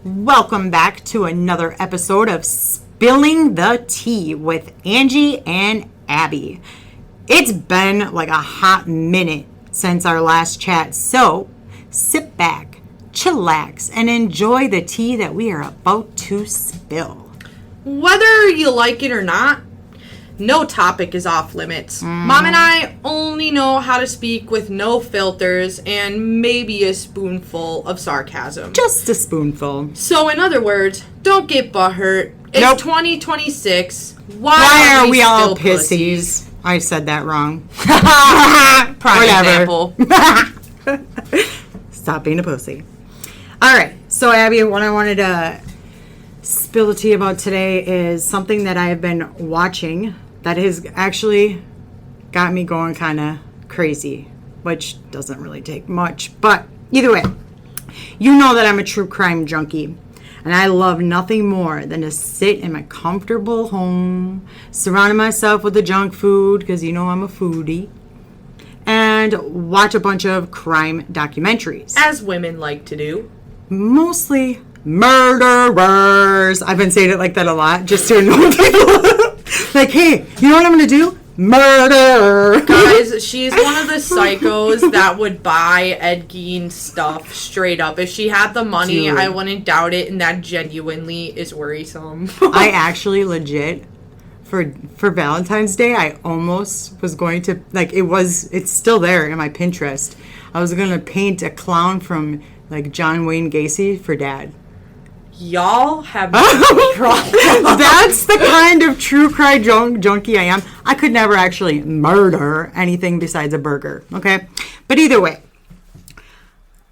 Welcome back to another episode of Spilling the Tea with Angie and Abby. It's been like a hot minute since our last chat, so sit back, chillax, and enjoy the tea that we are about to spill. Whether you like it or not, no topic is off limits. Mom and I only know how to speak with no filters and maybe a spoonful of sarcasm. Just a spoonful. So in other words, don't get butthurt. It's 2026. Why are we still all pussies? pissies? I said that wrong. Prime example. Stop being a pussy. All right. So, Abby, what I wanted to spill the tea about today is something that I have been watching that has actually got me going kind of crazy, which doesn't really take much. But either way, you know that I'm a true crime junkie. And I love nothing more than to sit in my comfortable home, surrounding myself with the junk food, because you know I'm a foodie, and watch a bunch of crime documentaries. As women like to do. Mostly murderers. I've been saying it like that a lot, just to annoy people. Like, hey, you know what I'm going to do? Murder. Guys, she's one of the psychos that would buy Ed Gein stuff straight up. If she had the money, Dude. I wouldn't doubt it, and that genuinely is worrisome. I actually legit, for Valentine's Day, I almost was going to, like, it's still there in my Pinterest. I was going to paint a clown from, like, John Wayne Gacy for Dad. Y'all have no problem. That's the kind of true crime junkie I am. I could never actually murder anything besides a burger, okay? But either way,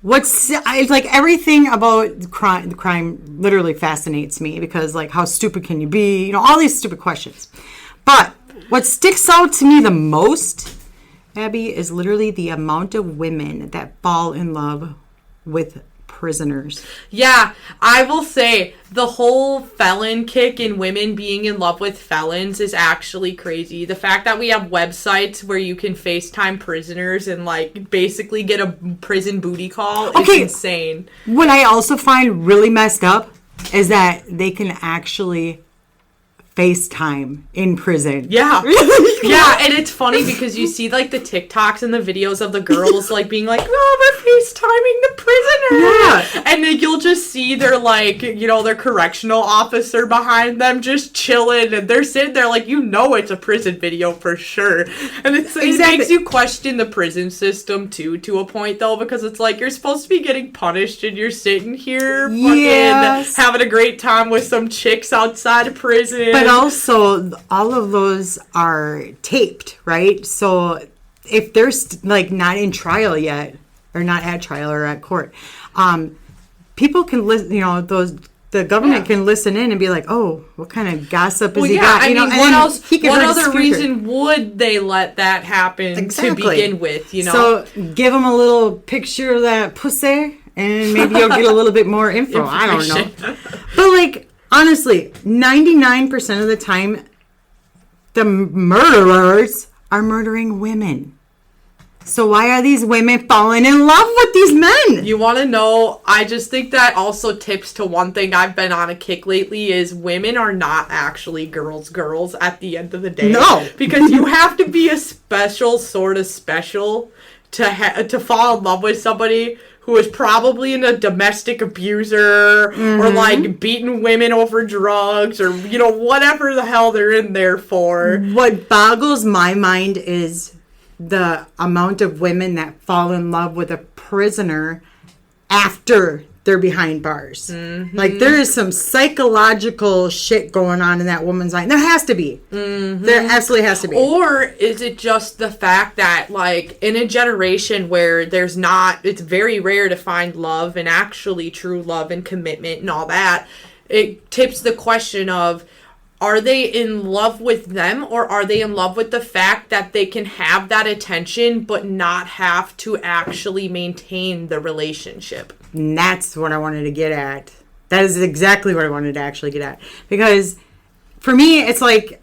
it's like everything about crime literally fascinates me because, like, how stupid can you be? You know, all these stupid questions. But what sticks out to me the most, Abby, is literally the amount of women that fall in love with prisoners. Yeah, I will say the whole felon kick in women being in love with felons is actually crazy. The fact that we have websites where you can FaceTime prisoners and, like, basically get a prison booty call is insane. What I also find really messed up is that they can actually FaceTime in prison. Yeah. Yeah, and it's funny because you see, like, the TikToks and the videos of the girls, like, being like, oh, we're FaceTiming the prisoner. Yeah. And then you'll just see their, like, you know, their correctional officer behind them just chilling, and they're sitting there like, you know it's a prison video for sure. And it makes you question the prison system, too, to a point, though, because it's like, you're supposed to be getting punished, and you're sitting here fucking having a great time with some chicks outside of prison. But also, all of those are taped, right? So if they're like not in trial yet, or not at trial or at court, people can listen. You know, the government can listen in and be like, "Oh, what kind of gossip has he got?" You know, what else? What other reason would they let that happen to begin with? You know, so give them a little picture of that pussy, and maybe you'll get a little bit more info. I don't know, but like. Honestly, 99% of the time, the murderers are murdering women. So why are these women falling in love with these men? You want to know, I just think that also tips to one thing I've been on a kick lately is women are not actually girls at the end of the day. No. Because you have to be a special sort of special to fall in love with somebody who is probably a domestic abuser or, like, beating women over drugs or, you know, whatever the hell they're in there for. What boggles my mind is the amount of women that fall in love with a prisoner after they're behind bars. Like, there is some psychological shit going on in that woman's mind. There has to be. There absolutely has to be. Or is it just the fact that, like, in a generation where it's very rare to find love and actually true love and commitment and all that, it tips the question of, are they in love with them, or are they in love with the fact that they can have that attention but not have to actually maintain the relationship? And that's what I wanted to get at. That is exactly what I wanted to actually get at. Because for me, it's like,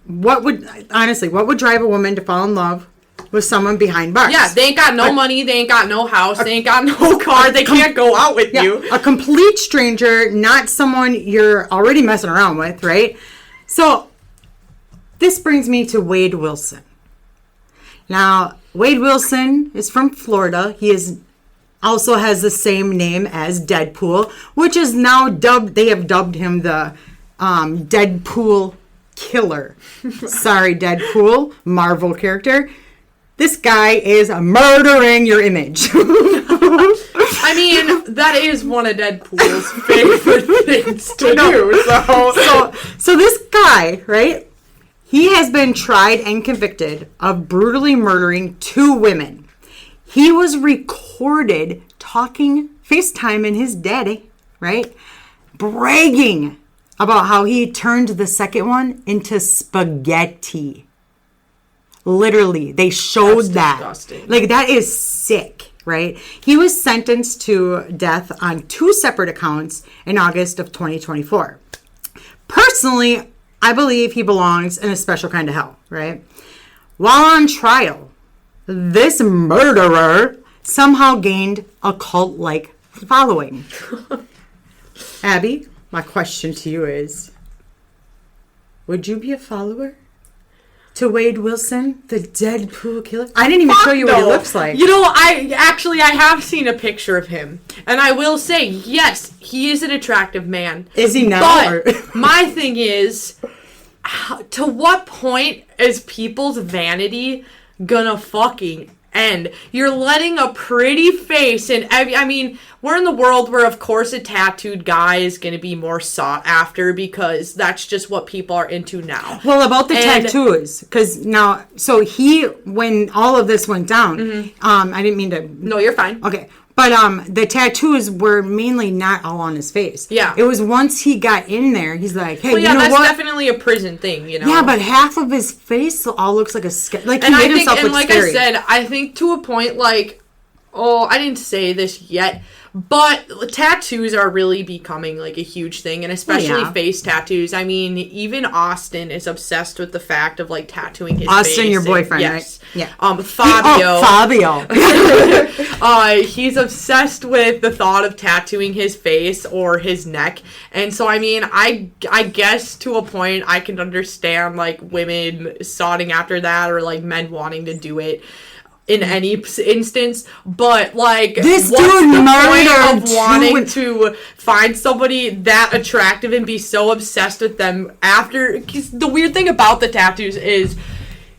what would drive a woman to fall in love with someone behind bars. Yeah, they ain't got no money, they ain't got no house, they ain't got no car, they can't go out with you. A complete stranger, not someone you're already messing around with, right? So, this brings me to Wade Wilson. Now, Wade Wilson is from Florida. He also has the same name as Deadpool, which is now they have dubbed him the Deadpool Killer. Sorry, Deadpool, Marvel character. This guy is murdering your image. I mean, that is one of Deadpool's favorite things to do. So this guy, right? He has been tried and convicted of brutally murdering 2 women. He was recorded talking FaceTime in his daddy, right? Bragging about how he turned the second one into spaghetti. Literally, they showed that. Disgusting. Like, that is sick, right? He was sentenced to death on 2 separate accounts in August of 2024. Personally, I believe he belongs in a special kind of hell, right? While on trial, this murderer somehow gained a cult-like following. Abby, my question to you is, would you be a follower to Wade Wilson, the Deadpool killer? I didn't even show you what he looks like. You know, I have seen a picture of him. And I will say, yes, he is an attractive man. Is he now? But my thing is, to what point is people's vanity gonna fucking end? You're letting a pretty face, and I mean, we're in the world where, of course, a tattooed guy is going to be more sought after because that's just what people are into now. Well, about the tattoos, because now, so when all of this went down, I didn't mean to. No, you're fine. Okay. But the tattoos were mainly not all on his face. Yeah. It was once he got in there, he's like, hey, well, yeah, you know that's what? definitely a prison thing, you know? Yeah, but half of his face all looks like like he and made I think, himself and look like scary. I said, I think to a point, like, I didn't say this yet, but tattoos are really becoming, like, a huge thing, and especially face tattoos. I mean, even Austin is obsessed with the fact of, like, tattooing his face. Austin, your boyfriend, yes. right? Yeah. Fabio. Fabio. He's obsessed with the thought of tattooing his face or his neck, and so, I mean, I guess to a point I can understand, like, women soughting after that, or, like, men wanting to do it in any instance, but like, this what's dude the murdered point of wanting to find somebody that attractive and be so obsessed with them after? Cause the weird thing about the tattoos is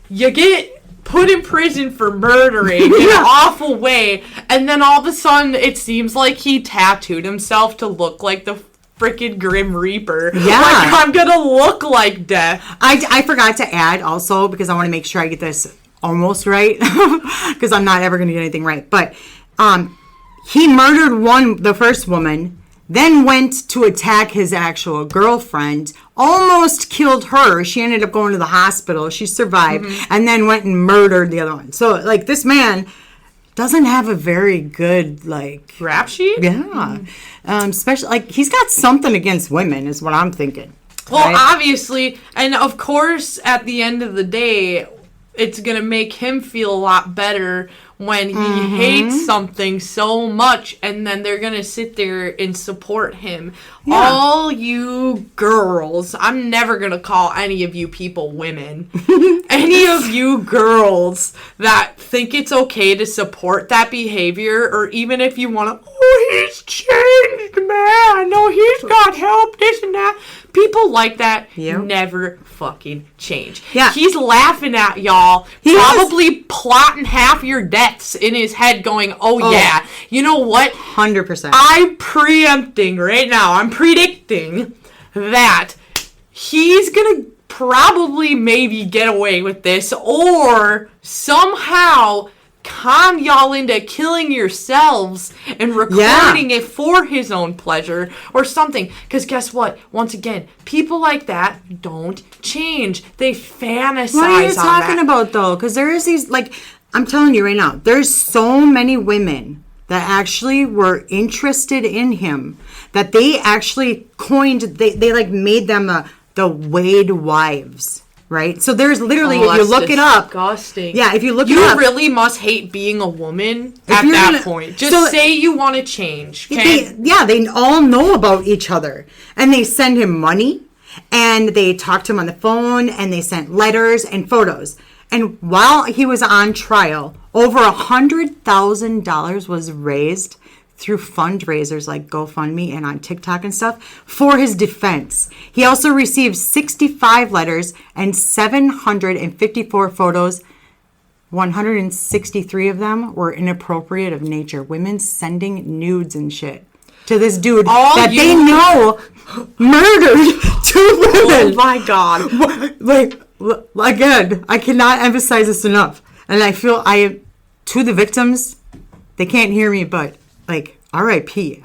you get put in prison for murdering in an awful way, and then all of a sudden it seems like he tattooed himself to look like the freaking Grim Reaper. Yeah. Like, I'm gonna look like death. I forgot to add also, because I want to make sure I get this almost right, because I'm not ever going to get anything right. But he murdered the first woman, then went to attack his actual girlfriend, almost killed her. She ended up going to the hospital. She survived, and then went and murdered the other one. So, like, this man doesn't have a very good, like, rap sheet? Yeah. Especially, like, he's got something against women, is what I'm thinking. Well, right? Obviously, and of course, at the end of the day, it's going to make him feel a lot better when he hates something so much, and then they're going to sit there and support him. Yeah. All you girls, I'm never going to call any of you people women. Any of you girls that think it's okay to support that behavior, or even if you want to, he's changed, man. No, he's got help, this and that. People like that never fucking change. Yeah. He's laughing at y'all, probably plotting half your deaths in his head, going, yeah, you know what? 100%. I'm preempting right now. I'm predicting that he's going to probably maybe get away with this, or somehow con y'all into killing yourselves and recording it for his own pleasure or something. Because guess what? Once again, people like that don't change. They fantasize on that. What are you talking about, though? Because there is these, like, I'm telling you right now, there's so many women that actually were interested in him that they actually coined, they like made them the Wade wives. right? So there's literally, Oh, if you look it up, disgusting. yeah, if you look it You up, really must hate being a woman at you're that gonna- point. Just so- say you want to change. Okay? they all know about each other, and they send him money, and they talk to him on the phone, and they sent letters and photos. And while he was on trial, over $100,000 was raised through fundraisers like GoFundMe and on TikTok and stuff for his defense. He also received 65 letters and 754 photos. 163 of them were inappropriate of nature. Women sending nudes and shit to this dude they know murdered 2 women. Oh my God. Like, again, I cannot emphasize this enough. And I feel to the victims, they can't hear me, but like, R.I.P.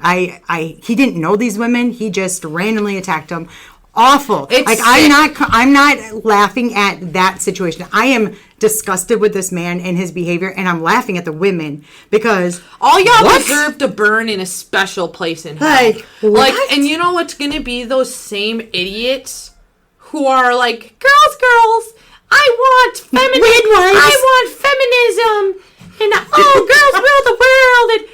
He didn't know these women. He just randomly attacked them. Awful. It's like, I'm not laughing at that situation. I am disgusted with this man and his behavior, and I'm laughing at the women because all y'all deserve to burn in a special place in hell. Like, what? And you know what's gonna be? Those same idiots who are like, girls, I want feminism, and girls rule the world, and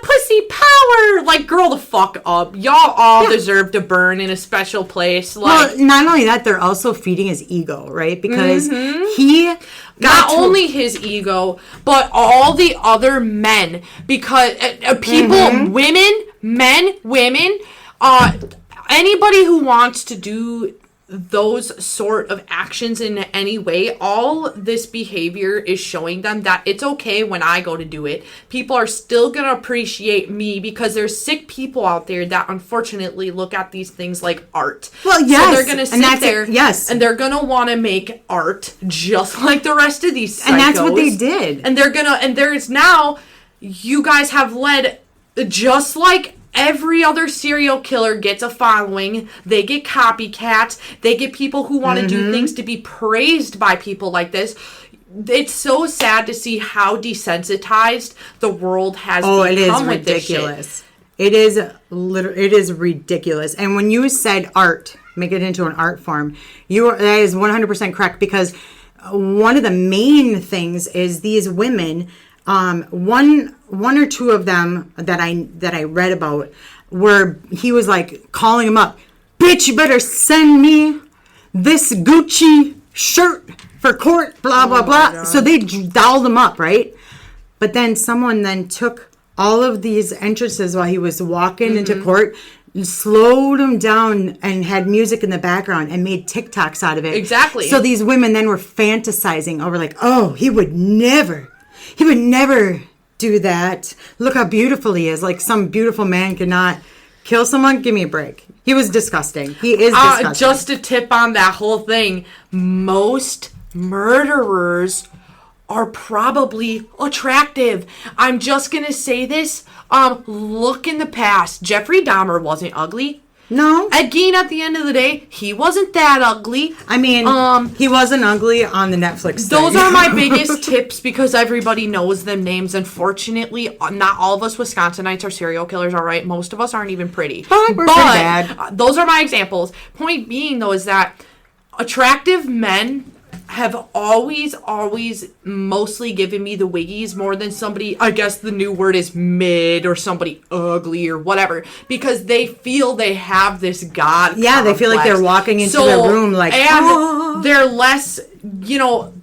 pussy power. Like, girl the fuck up. Y'all all deserve to burn in a special place. Like, well, not only that, they're also feeding his ego, right? Because he not only his ego, but all the other men. Because people, women, anybody who wants to do those sort of actions in any way, all this behavior is showing them that it's okay when I go to do it. People are still going to appreciate me because there's sick people out there that unfortunately look at these things like art. Well, yes. So they're going to sit there and they're going to want to make art just like the rest of these psychos. And that's what they did. And they're going to, and there's now, you guys have led just like every other serial killer gets a following. They get copycats. They get people who want to do things to be praised by people like this. It's so sad to see how desensitized the world has become it is with ridiculous. It is ridiculous. And when you said art, make it into an art form, that is 100% correct, because one of the main things is these women, one or two of them that I read about, where he was like calling him up, bitch, you better send me this Gucci shirt for court, blah blah blah. So they dolled him up, right? But then someone then took all of these entrances while he was walking into court, slowed him down, and had music in the background and made TikToks out of it. Exactly. So these women then were fantasizing over like, oh, he would never do that. Look how beautiful he is. Like, some beautiful man cannot kill someone. Give me a break. He was disgusting. He is disgusting. Just a tip on that whole thing. Most murderers are probably attractive. I'm just going to say this. Look in the past. Jeffrey Dahmer wasn't ugly. No. Ed Gein, at the end of the day, he wasn't that ugly. I mean, he wasn't ugly on the Netflix thing. Those are my biggest tips because everybody knows them names. Unfortunately, not all of us Wisconsinites are serial killers, all right? Most of us aren't even pretty. But we're pretty bad. Those are my examples. Point being, though, is that attractive men have always mostly given me the wiggies more than somebody, I guess the new word is mid, or somebody ugly or whatever, because they feel they have this God complex. They feel like they're walking into the room like, and they're less, you'll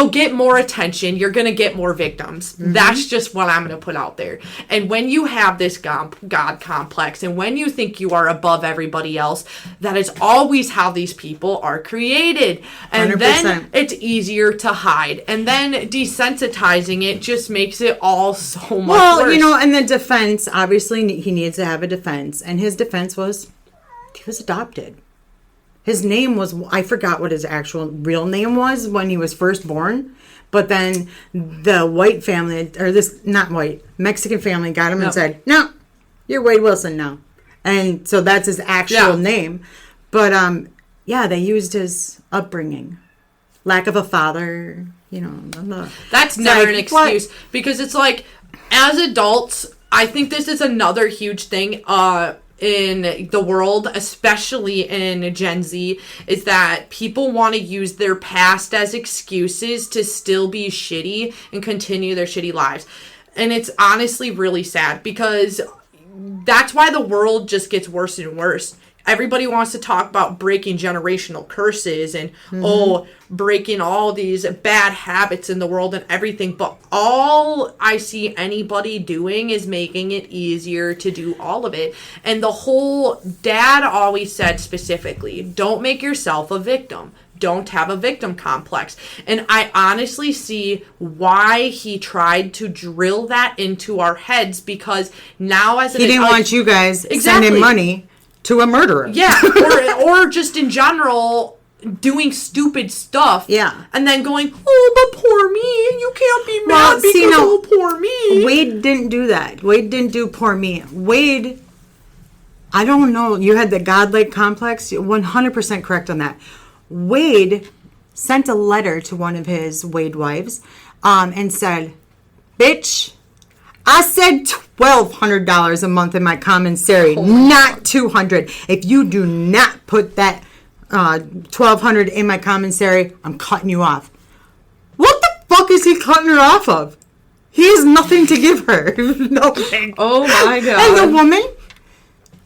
get more attention. You're going to get more victims. That's just what I'm going to put out there. And when you have this God complex, and when you think you are above everybody else, that is always how these people are created. And 100%. Then it's easier to hide. And then desensitizing it just makes it all so much worse. And the defense, obviously he needs to have a defense. And his defense was, he was adopted. His name was, I forgot what his actual real name was when he was first born. But then the white family, Mexican family got him and said, no, you're Wade Wilson now. And so that's his actual name. But, they used his upbringing. Lack of a father, That's never an excuse. Because it's like, as adults, I think this is another huge thing. in the world, especially in Gen Z, is that people want to use their past as excuses to still be shitty and continue their shitty lives. And it's honestly really sad, because that's why the world just gets worse and worse. Everybody wants to talk about breaking generational curses and, breaking all these bad habits in the world and everything. But all I see anybody doing is making it easier to do all of it. And the whole dad always said specifically, don't make yourself a victim. Don't have a victim complex. And I honestly see why he tried to drill that into our heads, because now as he didn't want you guys sending money to a murderer. Yeah, or just in general doing stupid stuff. Yeah. And then going, oh, but poor me, you can't be mad because poor me. Wade didn't do that. Wade didn't do poor me. Wade, I don't know, you had the godlike complex. You're 100% correct on that. Wade sent a letter to one of his Wade wives and said, bitch, I said $1,200 a month in my commissary, not $200. If you do not put that $1,200 in my commissary, I'm cutting you off. What the fuck is he cutting her off of? He has nothing to give her. Nothing. Oh my God. And the woman,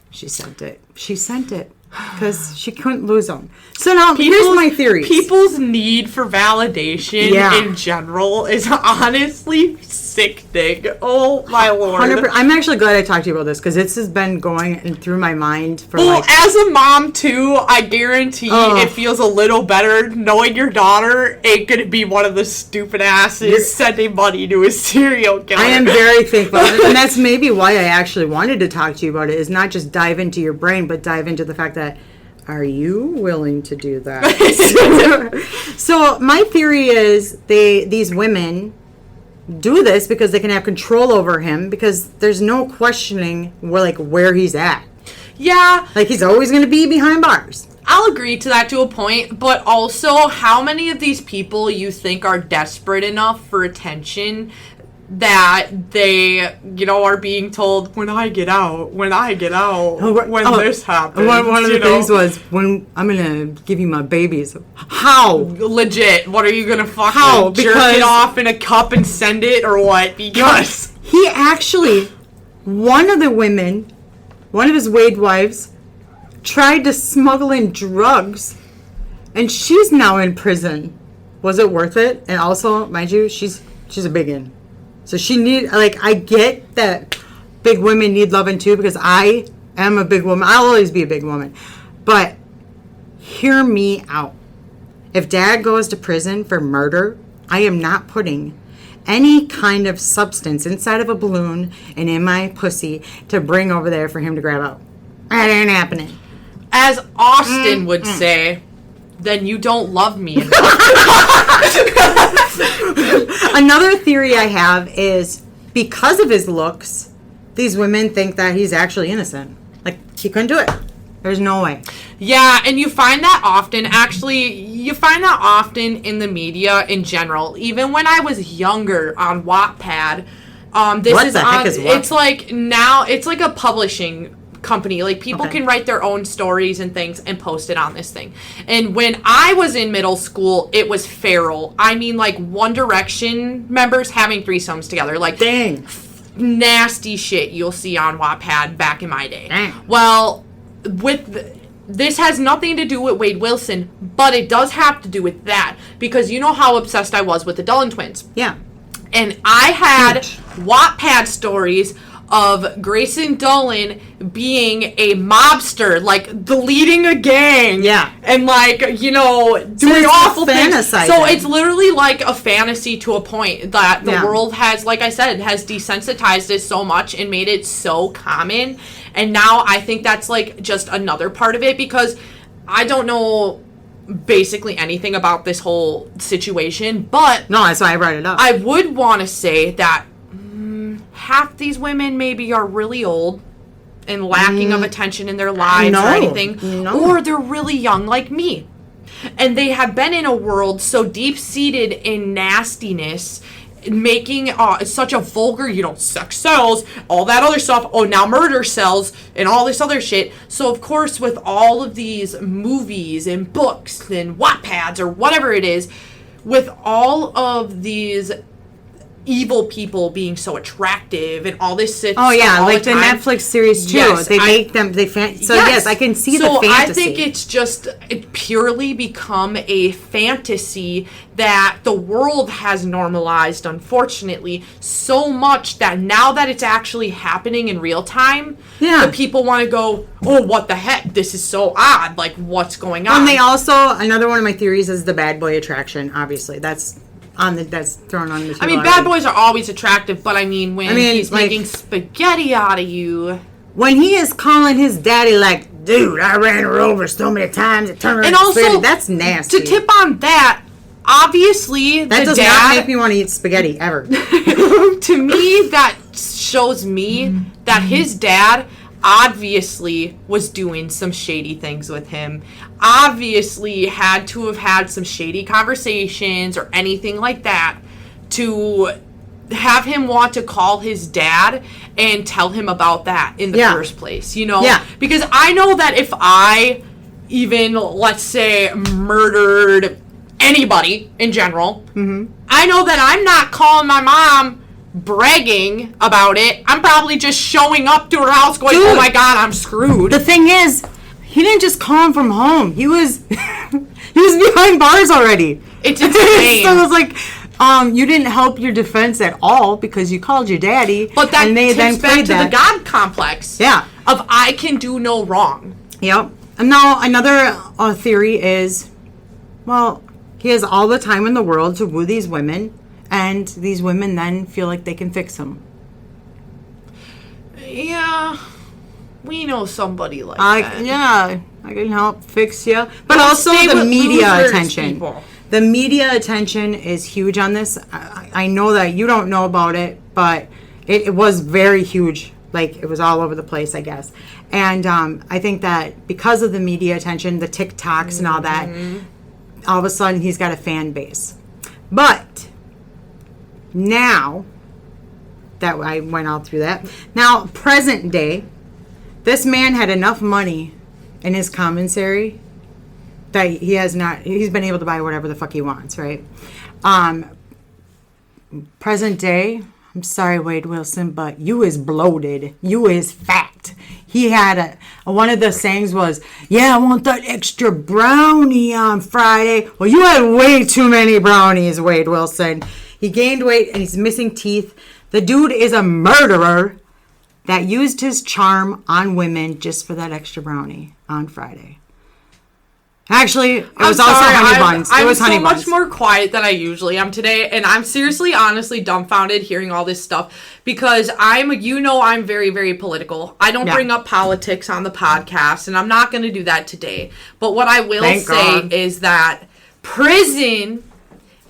she sent it. She sent it because she couldn't lose them. So now, here's my theory. People's need for validation in general is honestly sickening. Oh my Lord. 100%. I'm actually glad I talked to you about this, because this has been going through my mind for as a mom too, I guarantee it feels a little better knowing your daughter ain't gonna be one of the stupid asses sending money to a serial killer. I am very thankful. And that's maybe why I actually wanted to talk to you about it, is not just dive into your brain, but dive into the fact that, are you willing to do that? So my theory is these women do this because they can have control over him, because there's no questioning where he's at. Yeah. He's always going to be behind bars. I'll agree to that to a point, but also, how many of these people you think are desperate enough for attention that they, are being told, when I get out, this happens. One of the things was, when I'm going to give you my babies. How? Legit. What are you going to fucking jerk it off in a cup and send it, or what? Because he actually, one of his Wade wives, tried to smuggle in drugs, and she's now in prison. Was it worth it? And also, mind you, she's a biggin. So she I get that big women need loving too, because I am a big woman. I'll always be a big woman. But hear me out. If dad goes to prison for murder, I am not putting any kind of substance inside of a balloon and in my pussy to bring over there for him to grab out. That ain't happening. As Austin would say, then you don't love me enough. Another theory I have is, because of his looks, these women think that he's actually innocent. He couldn't do it. There's no way. Yeah, and you find that often. Actually, you find that often in the media in general. Even when I was younger on Wattpad, it's like a publishing company. People can write their own stories and things and post it on this thing. And when I was in middle school, it was feral. I mean, One Direction members having threesomes together. Dang. Nasty shit you'll see on Wattpad back in my day. Dang. Well, this has nothing to do with Wade Wilson, but it does have to do with that, because you know how obsessed I was with the Dolan twins. Yeah. And I had Wattpad stories of Grayson Dolan being a mobster, leading a gang. Yeah. And, doing awful things. So it's literally like a fantasy to a point that the world has, like I said, has desensitized it so much and made it so common. And now I think that's, just another part of it, because I don't know basically anything about this whole situation, but... No, that's why I brought it up. I would want to say that half these women maybe are really old and lacking of attention in their lives or anything. Or they're really young like me. And they have been in a world so deep-seated in nastiness making such a vulgar, sex sells, all that other stuff. Oh, now murder sells and all this other shit. So, of course, with all of these movies and books and Wattpads or whatever it is, with all of these evil people being so attractive and all this shit. Oh yeah, like the Netflix series too. Yes, they make them. Yes, I can see the fantasy. So I think it purely become a fantasy that the world has normalized, unfortunately, so much that now that it's actually happening in real time, the people want to go, oh, what the heck? This is so odd. Like, what's going on? And they also, another one of my theories is the bad boy attraction. Obviously, that's thrown on the. I mean, bad boys are always attractive, but when he's making spaghetti out of you, when he is calling his daddy like, dude, I ran her over so many times, it turned her into spaghetti. That's nasty. To tip on that, obviously, that does not make me want to eat spaghetti ever. To me, that shows me that his dad obviously was doing some shady things with him, obviously had to have had some shady conversations or anything like that to have him want to call his dad and tell him about that in the first place, because I know that if I even, let's say, murdered anybody in general, I know that I'm not calling my mom bragging about it. I'm probably just showing up to her house going, oh my god, I'm screwed. The thing is, he didn't just call him from home. He was behind bars already. It's insane. So it was like, you didn't help your defense at all because you called your daddy. But that takes back to the God complex. Yeah. Of I can do no wrong. Yep. And now another theory is, well, he has all the time in the world to woo these women. And these women then feel like they can fix him. Yeah, we know somebody like that. Yeah, I can help fix you. But also the media attention. People. The media attention is huge on this. I know that you don't know about it, but it was very huge. Like, it was all over the place, I guess. And I think that because of the media attention, the TikToks and all that, all of a sudden he's got a fan base. But now that I went all through that, now present day, this man had enough money in his commissary that he's been able to buy whatever the fuck he wants, right? Present day, I'm sorry, Wade Wilson, but you is bloated. You is fat. He had one of the sayings was, yeah, I want that extra brownie on Friday. Well, you had way too many brownies, Wade Wilson. He gained weight and he's missing teeth. The dude is a murderer that used his charm on women just for that extra brownie on Friday. Actually, it was also honey buns. I'm so much more quiet than I usually am today, and I'm seriously, honestly dumbfounded hearing all this stuff because I'm very, very political. I don't bring up politics on the podcast, and I'm not going to do that today. But what I will say is that prison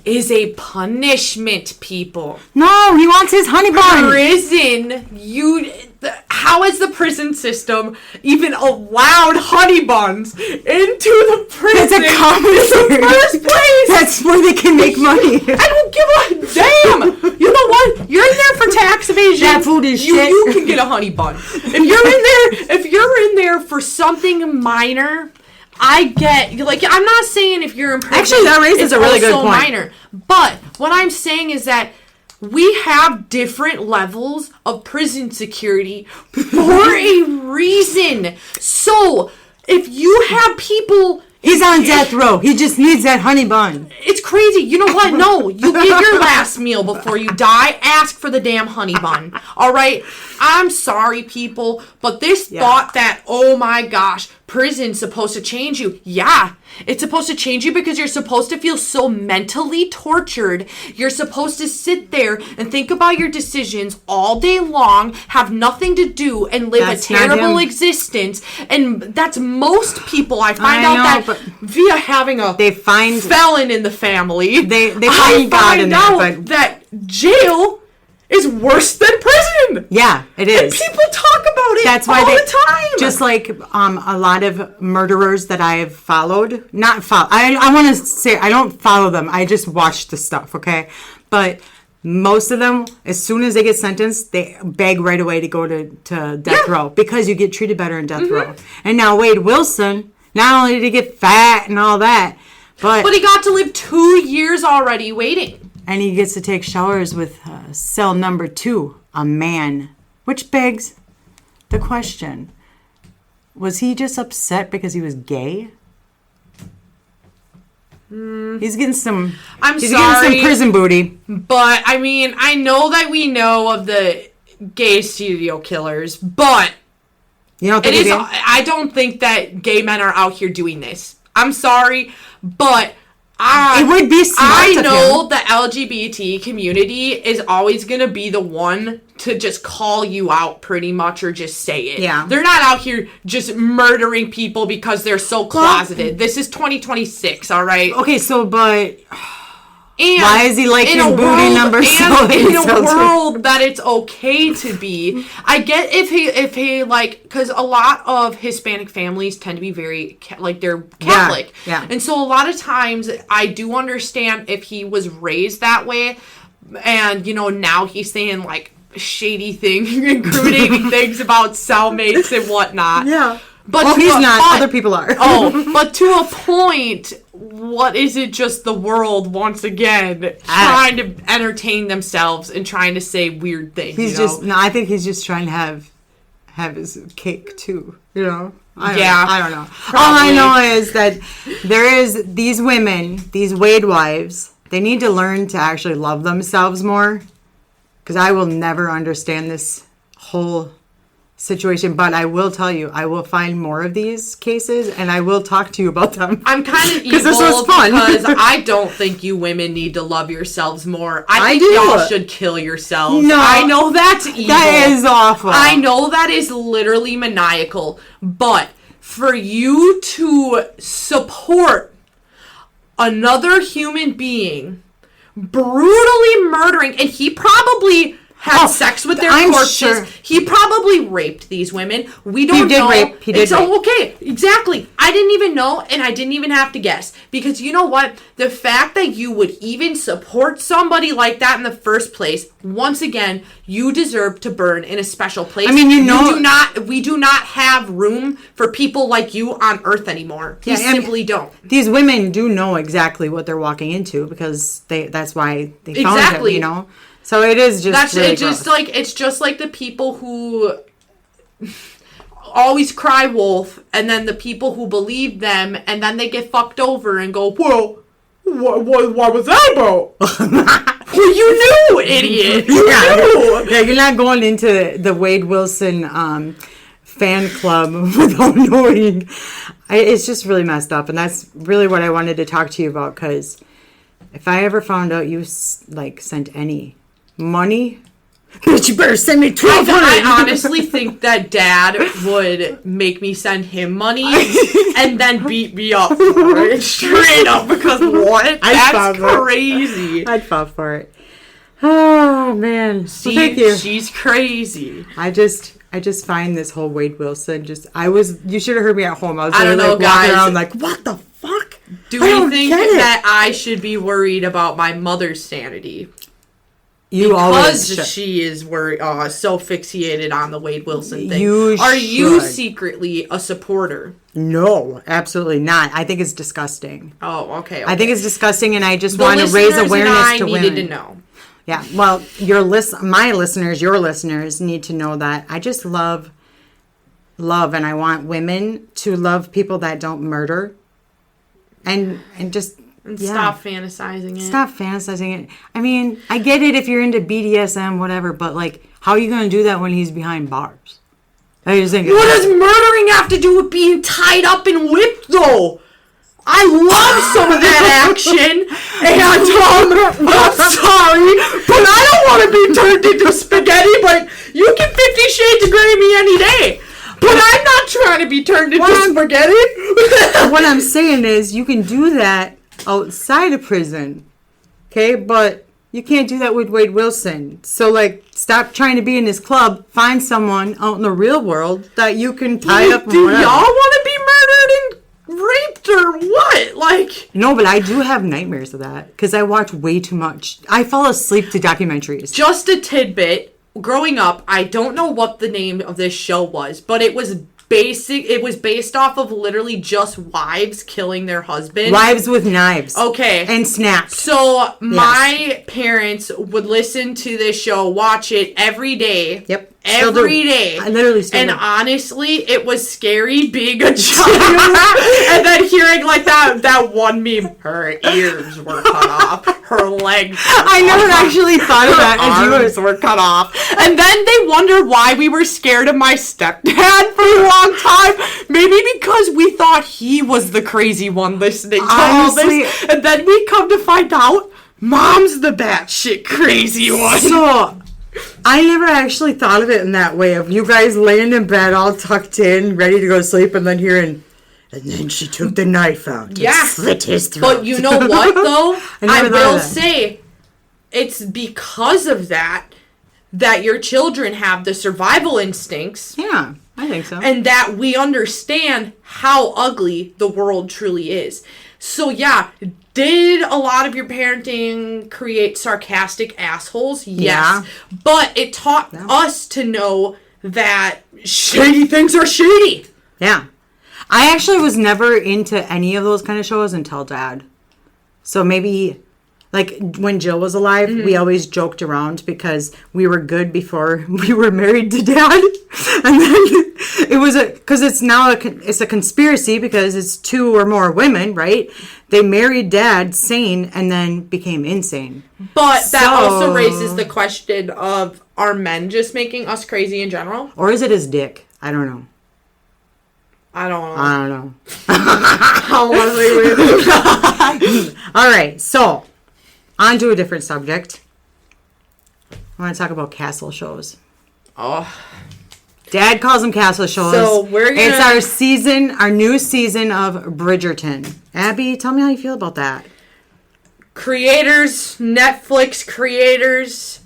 is a punishment, people. No, he wants his honey bun. Prison, how has the prison system even allowed honey buns into the prison? That's a commissary. In the first place. That's where they can make money. I don't give a damn. You know what? You're in there for tax evasion. That food is shit. You can get a honey bun. If you're in there for something minor, I get, like, I'm not saying if you're in prison, actually, that raises a really good point. Minor. But what I'm saying is that we have different levels of prison security for a reason. So, if you have people... He's on death row. He just needs that honey bun. It's crazy. You know what? No. You get your last meal before you die. Ask for the damn honey bun. All right? I'm sorry, people, but this thought that, oh my gosh, prison's supposed to change you. Yeah, it's supposed to change you because you're supposed to feel so mentally tortured. You're supposed to sit there and think about your decisions all day long, have nothing to do, and live a terrible existence. And that's most people. I find out that via having a felon in the family, they find God in there, but that jail is worse than prison. Yeah, it is. And people talk about it the time. Just like a lot of murderers that I've followed. I want to say I don't follow them. I just watch the stuff, okay? But most of them, as soon as they get sentenced, they beg right away to go to death row because you get treated better in death row. And now Wade Wilson, not only did he get fat and all that, but he got to live 2 years already waiting. And he gets to take showers with cell number 2, a man. Which begs the question, was he just upset because he was gay? He's getting some. Getting some prison booty. But I mean, I know that we know of the gay serial killers, but you don't think it is. I don't think that gay men are out here doing this. I'm sorry, but it would be smart. I know the LGBT community is always gonna be the one to just call you out, pretty much, or just say it. Yeah, they're not out here just murdering people because they're so closeted. This is 2026. All right. Okay, so but. And why is he like his booty number so in a world that it's okay to be? I get if he like, because a lot of Hispanic families tend to be very they're Catholic, yeah. And so a lot of times I do understand if he was raised that way, and now he's saying like shady things, incriminating things about cellmates and whatnot. Yeah. But he's not. Other people are. But to a point, what is it? Just the world once again trying to entertain themselves and trying to say weird things. I think he's just trying to have his cake too. I don't know. Probably. All I know is that there is these women, these Wade wives. They need to learn to actually love themselves more. Because I will never understand this whole situation, but I will tell you, I will find more of these cases and I will talk to you about them. I'm kind of evil this was fun. Because I don't think you women need to love yourselves more. I think y'all should kill yourselves. No, I know that's evil. That is awful. I know that is literally maniacal, but for you to support another human being brutally murdering, and he probably had sex with their corpses. Sure. He probably raped these women. We don't know. He did rape. Okay, exactly. I didn't even know, and I didn't even have to guess. Because you know what? The fact that you would even support somebody like that in the first place, once again, you deserve to burn in a special place. I mean, we do not have room for people like you on Earth anymore. We simply don't. These women do know exactly what they're walking into because that's why they found him, So it is just really gross. It's just like the people who always cry wolf, and then the people who believe them, and then they get fucked over and go, "Whoa, what was that about?" Well, you knew, idiot. You knew. Yeah, you're not going into the Wade Wilson fan club without knowing. It's just really messed up, and that's really what I wanted to talk to you about. Because if I ever found out you sent any money, bitch, you better send me $1,200. I honestly think that Dad would make me send him money and then beat me up for it, straight up, because what? That's crazy. I'd fall for it. Oh man, thank you. She's crazy. I just find this whole Wade Wilson. You should have heard me at home. I was I don't know, guys. Walking around like, what the fuck? Do we think that I should be worried about my mother's sanity? Because she is worried, so fixated on the Wade Wilson thing. Are you secretly a supporter? No, absolutely not. I think it's disgusting. Oh, okay. I think it's disgusting, and I just want to raise awareness to women. Needed to know. Yeah, well, my listeners, your listeners need to know that I just love, and I want women to love people that don't murder, and just. And stop fantasizing it. Stop fantasizing it. I mean, I get it if you're into BDSM, whatever, but how are you going to do that when he's behind bars? I just think. What does murdering have to do with being tied up and whipped, though? I love some of that action, and I'm sorry, but I don't want to be turned into spaghetti. But you can 50 Shades of Grey me any day. But I'm not trying to be turned into spaghetti. What I'm saying is, you can do that outside of prison, okay? But you can't do that with Wade Wilson. So, stop trying to be in this club. Find someone out in the real world that you can tie up. Do y'all want to be murdered and raped or what? Like, no, but I do have nightmares of that because I watch way too much. I fall asleep to documentaries. Just a tidbit. Growing up, I don't know what the name of this show was, but it was based off of literally just wives killing their husbands. Wives with knives. Okay. And snaps. So my parents would listen to this show, watch it every day. Yep. Every day. I literally still And do. honestly, it was scary being a child. And then hearing like that one meme, her ears were cut off, her legs I never actually thought of that. arms were cut off. And then they wondered why we were scared of my stepdad for a long time. Maybe because we thought he was the crazy one listening to all this. And then we come to find out, mom's the batshit crazy one. So, I never actually thought of it in that way, of you guys laying in bed all tucked in, ready to go to sleep, and then hearing, and then she took the knife out and slit his throat. But you know what, though? I will that. say, it's because of that your children have the survival instincts. Yeah, I think so. And that we understand how ugly the world truly is. So, yeah, did a lot of your parenting create sarcastic assholes? Yes. Yeah. But it taught us to know that shady things are shady. Yeah. I actually was never into any of those kind of shows until Dad. So maybe, like, when Jill was alive, we always joked around because we were good before we were married to Dad. And then it was because it's now it's a conspiracy because it's 2 or more women, right? They married Dad sane and then became insane. But that also raises the question of, are men just making us crazy in general? Or is it his dick? I don't know. I don't know. I don't know. I don't know. All right, so on to a different subject. I want to talk about castle shows. Oh. Dad calls them castle shows. So we're gonna... It's our new season of Bridgerton. Abby, tell me how you feel about that. Creators, Netflix creators,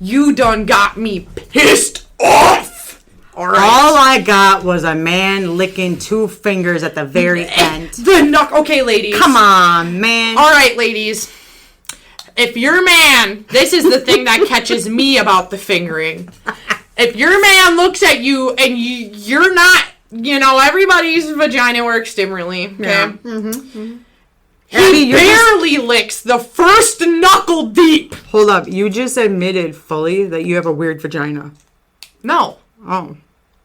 you done got me pissed off. All right. All I got was a man licking 2 fingers at the very end. Okay, ladies. Come on, man. All right, ladies. If your man, this is the thing that catches me about the fingering. If your man looks at you and you're not, everybody's vagina works differently, okay? Yeah. Mm-hmm. He Abby, barely licks the first knuckle deep. Hold up. You just admitted fully that you have a weird vagina. No. Oh.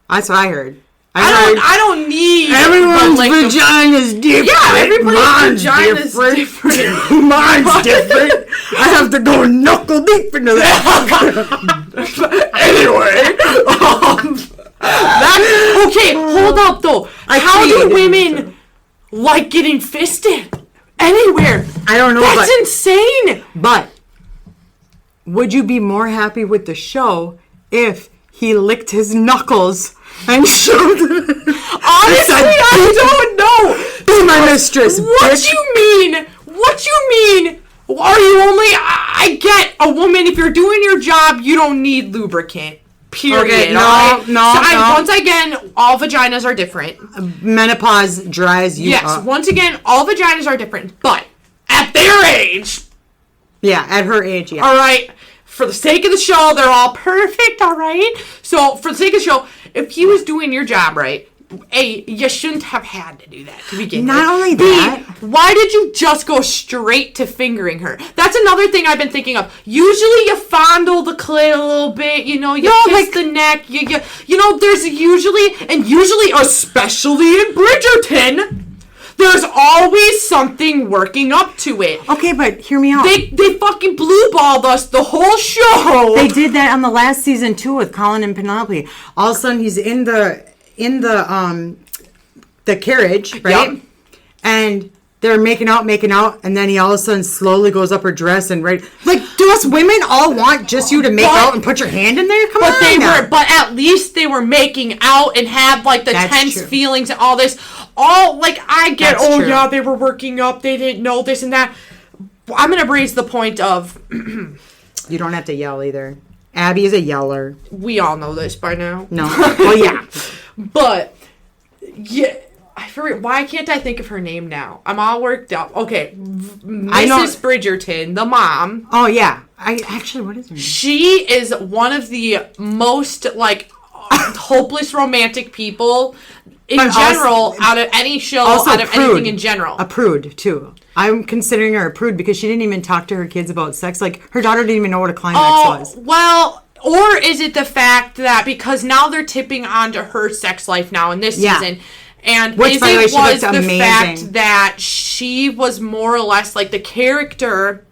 That's what I heard. I don't need... Everyone's vagina's different. Yeah, everybody's vagina's different. Mine's different. I have to go knuckle deep into that. Anyway. Okay, hold up, though. How do women like getting fisted? Anywhere. I don't know. That's insane. But would you be more happy with the show if he licked his knuckles and showed them? Honestly, I don't know. Be my mistress. What you mean? What you mean? Are you only... I get a woman, if you're doing your job, you don't need lubricant. Period. Okay, no. Once again, all vaginas are different. Menopause dries you up. Once again, all vaginas are different. But at their age... Yeah, at her age, yeah. All right. For the sake of the show, they're all perfect, all right? So, for the sake of the show, if he was doing your job right, A, you shouldn't have had to do that to begin with. Not only B, that. why did you just go straight to fingering her? That's another thing I've been thinking of. Usually you fondle the clit a little bit, you kiss the neck, there's usually, especially in Bridgerton, there's always something working up to it. Okay, but hear me out. They fucking blue-balled us the whole show. They did that on the last season too with Colin and Penelope. All of a sudden he's in the carriage, right? Yep. And they're making out, and then he all of a sudden slowly goes up her dress and do us women all want just you to make out and put your hand in there? Come on. But at least they were making out and had the tense feelings and all this. I get, true. Yeah, they were working up, they didn't know this and that. I'm gonna raise the point of you don't have to yell either. Abby is a yeller. We all know this by now. No. Well, yeah. But yeah, Why can't I think of her name now? I'm all worked up. Okay, Mrs. Bridgerton, the mom. Oh yeah, what is her name? She is one of the most like hopeless romantic people in general, out of any show, out of anything in general. A prude too. I'm considering her a prude because she didn't even talk to her kids about sex. Like her daughter didn't even know what a climax was. Well. Or is it the fact that because now they're tipping onto her sex life now in this season, and was the fact that she was more or less like the character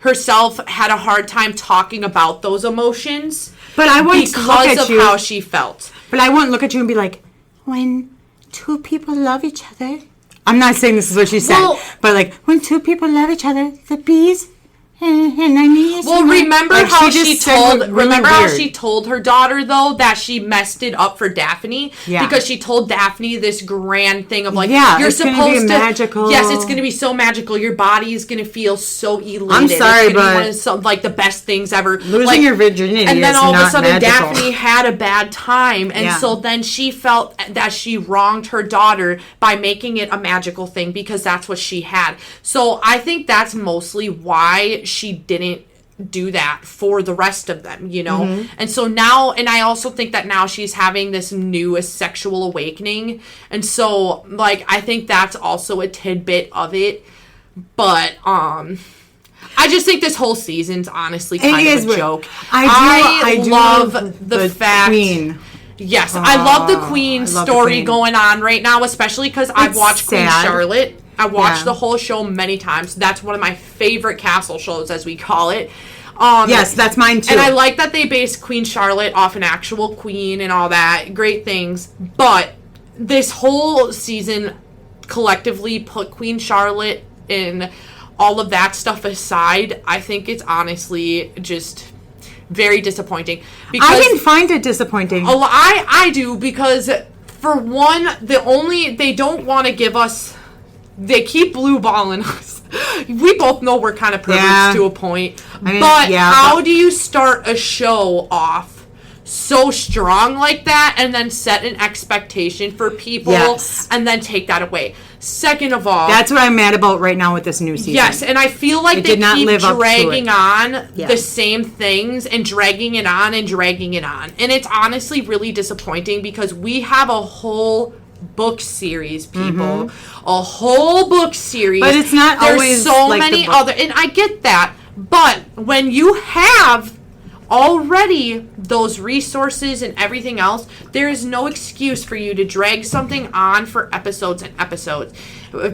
herself had a hard time talking about those emotions, but I wouldn't because of how she felt. But I wouldn't look at you and be like, when two people love each other. I'm not saying this is what she said, but like when two people love each other, the bees. Well, remember how she told her daughter though that she messed it up for Daphne because she told Daphne this grand thing of like you're supposed to magical. Yes, it's going to be so magical. Your body is going to feel so elated. I'm sorry, but it's like the best things ever. Losing your virginity, and then all of a sudden magical. Daphne had a bad time, and so then she felt that she wronged her daughter by making it a magical thing because that's what she had. So I think that's mostly why she didn't do that for the rest of them, you know? Mm-hmm. And so now, and I also think that now she's having this newest sexual awakening. And so, like, I think that's also a tidbit of it. But, I just think this whole season's honestly kind of a joke. I love the fact... Queen. Yes, I love the Queen story going on right now, especially because I've watched Queen Charlotte. I watched the whole show many times. That's one of my favorite castle shows, as we call it. Yes, that's mine too. And I like that they based Queen Charlotte off an actual queen and all that. Great things. But this whole season collectively put Queen Charlotte and all of that stuff aside. I think it's honestly just very disappointing. Because I didn't find it disappointing. I do, because for one, they don't want to give us... They keep blue balling us. We both know we're kind of privileged to a point. How do you start a show off so strong like that and then set an expectation for people and then take that away? Second of all... That's what I'm mad about right now with this new season. Yes, and I feel like they keep dragging on the same things and dragging it on and dragging it on. And it's honestly really disappointing because we have a whole... book series, people. A whole book series. But it's not always so like many other, and I get that, but when you have already those resources and everything else, there is no excuse for you to drag something on for episodes and episodes.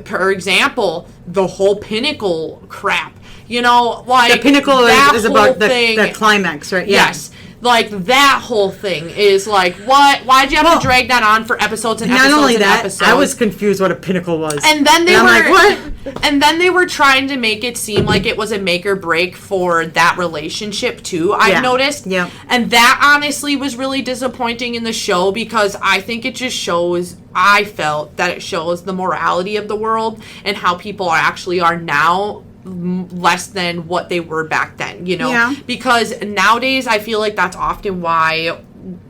For example, the whole Pinnacle crap. You know, like... The Pinnacle is about the climax, right? Yeah. Yes. Like, that whole thing is like, what? Why'd you have to drag that on for episodes and episodes and episodes? Not only that, I was confused what a pinnacle was. And then they were trying to make it seem like it was a make or break for that relationship, too, I've noticed. Yeah. And that, honestly, was really disappointing in the show because I think it just shows... I felt that it shows the morality of the world and how people actually are now... less than what they were back then, you know, because nowadays I feel like that's often why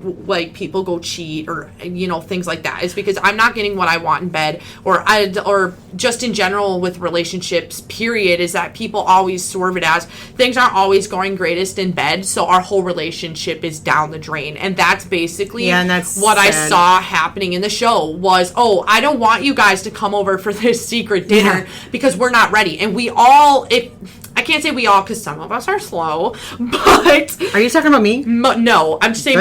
like people go cheat or, you know, things like that. It's because I'm not getting what I want in bed, or just in general with relationships, period, is that people always swerve it as things aren't always going greatest in bed, so our whole relationship is down the drain. And that's basically what I saw happening in the show was, I don't want you guys to come over for this secret dinner because we're not ready. And we all, I can't say we all, because some of us are slow, but... Are you talking about me? No, I'm just saying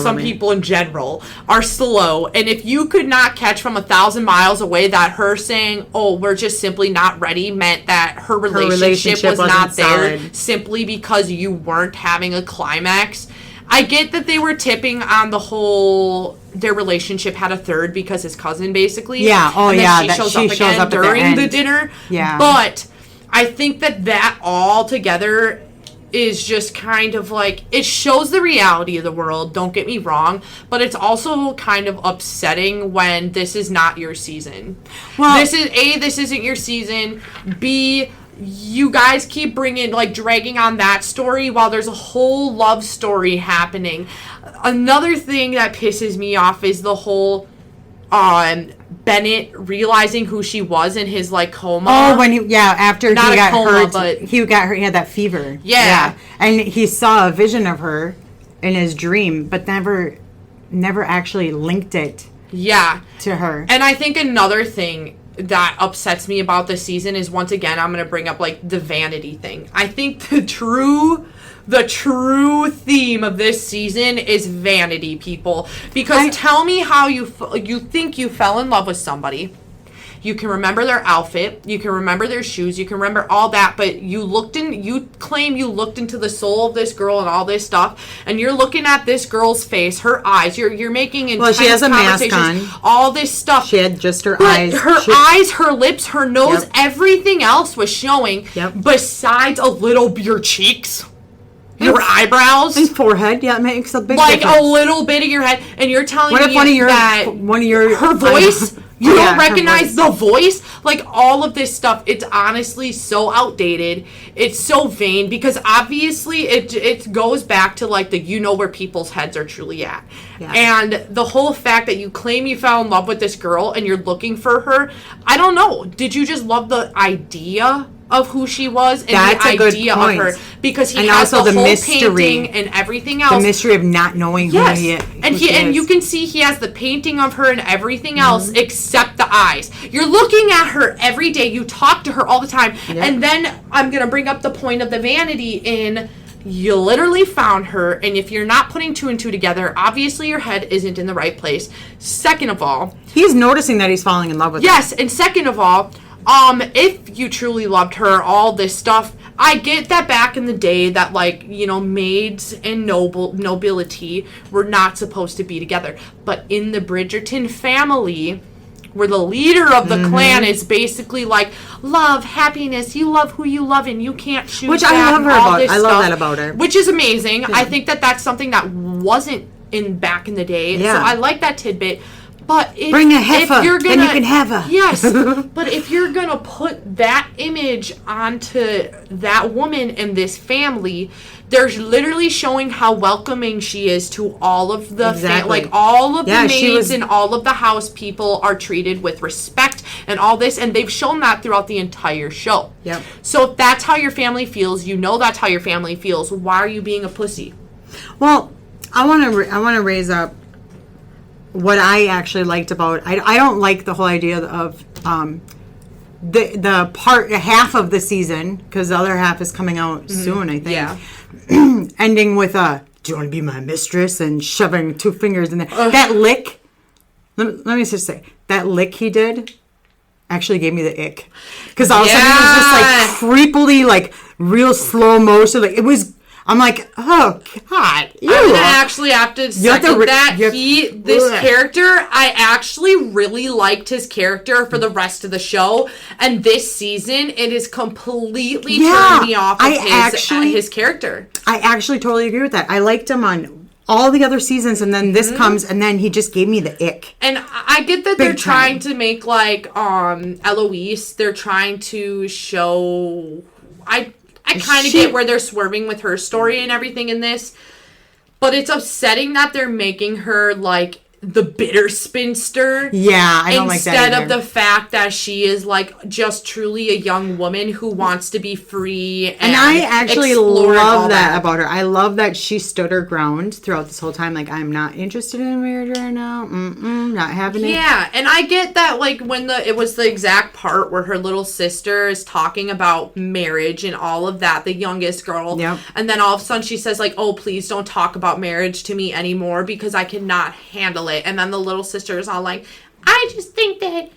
some people in general are slow. And if you could not catch from 1,000 miles away that her saying, we're just simply not ready, meant that her relationship was not there simply because you weren't having a climax. I get that they were tipping on the whole... Their relationship had a third because his cousin, basically. Yeah, and then she shows up during the dinner. Yeah. But... I think that all together is just kind of like, it shows the reality of the world, don't get me wrong, but it's also kind of upsetting when this is not your season. Well, this isn't your season. B, you guys keep dragging on that story while there's a whole love story happening. Another thing that pisses me off is the whole... Bennett realizing who she was in his like coma. Oh, after Not he a got coma, hurt, but he got hurt. He had that fever. Yeah. And he saw a vision of her in his dream, but never actually linked it. Yeah. To her. And I think another thing that upsets me about this season is, once again, I'm going to bring up like the vanity thing. I think the true theme of this season is vanity, people. Because tell me how you think you fell in love with somebody. You can remember their outfit, you can remember their shoes, you can remember all that, but you claim you looked into the soul of this girl and all this stuff, and you're looking at this girl's face, her eyes, you're making intense she has a mask on. All this stuff. She had just her but eyes. Her eyes, her lips, her nose, everything else was showing, besides your cheeks. Your eyebrows and forehead, it makes a big difference. Like a little bit of your head, and you're telling me that her voice, you don't recognize the voice, like all of this stuff. It's honestly so outdated. It's so vain, because obviously it goes back to like where people's heads are truly at, and the whole fact that you claim you fell in love with this girl and you're looking for her. I don't know. Did you just love the idea of who she was and That's the idea of her, because he has also the whole mystery, painting and everything else. The mystery of not knowing who he is. And you can see he has the painting of her and everything else except the eyes. You're looking at her every day. You talk to her all the time. And then I'm going to bring up the point of the vanity in you literally found her, and if you're not putting two and two together, obviously your head isn't in the right place. Second of all, he's noticing that he's falling in love with her. Yes, and second of all, if you truly loved her, all this stuff, I get that back in the day that, maids and nobility were not supposed to be together. But in the Bridgerton family, where the leader of the clan is basically like, love, happiness, you love who you love, and you can't choose which that. I love her about. I love that about her. Which is amazing. Yeah. I think that that's something that wasn't in back in the day. Yeah. So I like that tidbit. But bring a heifer, then you can have her. Yes, but if you're going to put that image onto that woman in this family, they're literally showing how welcoming she is to all of the all of the maids and all of the house people are treated with respect and all this, and they've shown that throughout the entire show. Yep. So if that's how your family feels, that's how your family feels. Why are you being a pussy? Well, I want to raise up what I actually liked about I don't like the whole idea of the part half of the season, because the other half is coming out soon, I think. Yeah. Ending with do you want to be my mistress, and shoving two fingers in there. That lick. Let me just say, that lick he did actually gave me the ick, because all of a sudden it was just creepily, real slow motion. It was. I'm like, oh God! Ew. I'm gonna actually have to second this character. I actually really liked his character for the rest of the show, and this season it is completely turned me off of his character. I actually totally agree with that. I liked him on all the other seasons, and then this comes, and then he just gave me the ick. And I get that they're trying to make Eloise. They're trying to show I kind of get where they're swerving with her story and everything in this, but it's upsetting that they're making her the bitter spinster. Yeah, I don't like that instead of the fact that she is just truly a young woman who wants to be free. And I actually love that about her. I love that she stood her ground throughout this whole time. I'm not interested in marriage right now. Not having it. Yeah, and I get that when it was the exact part where her little sister is talking about marriage and all of that, the youngest girl. Yep. And then all of a sudden she says oh, please don't talk about marriage to me anymore because I cannot handle it. And then the little sister is all I just think that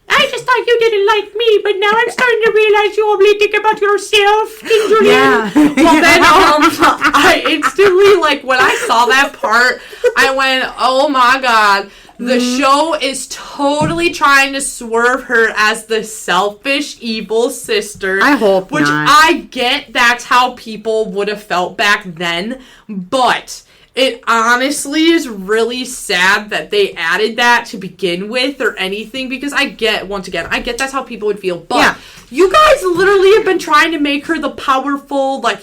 I just thought you didn't like me, but now I'm starting to realize you only think about yourself. Yeah. Well, then I instantly, when I saw that part, I went, oh my God. The show is totally trying to swerve her as the selfish, evil sister. I hope Which not. I get that's how people would have felt back then, but it honestly is really sad that they added that to begin with or anything, because I get that's how people would feel. But you guys literally have been trying to make her the powerful, girl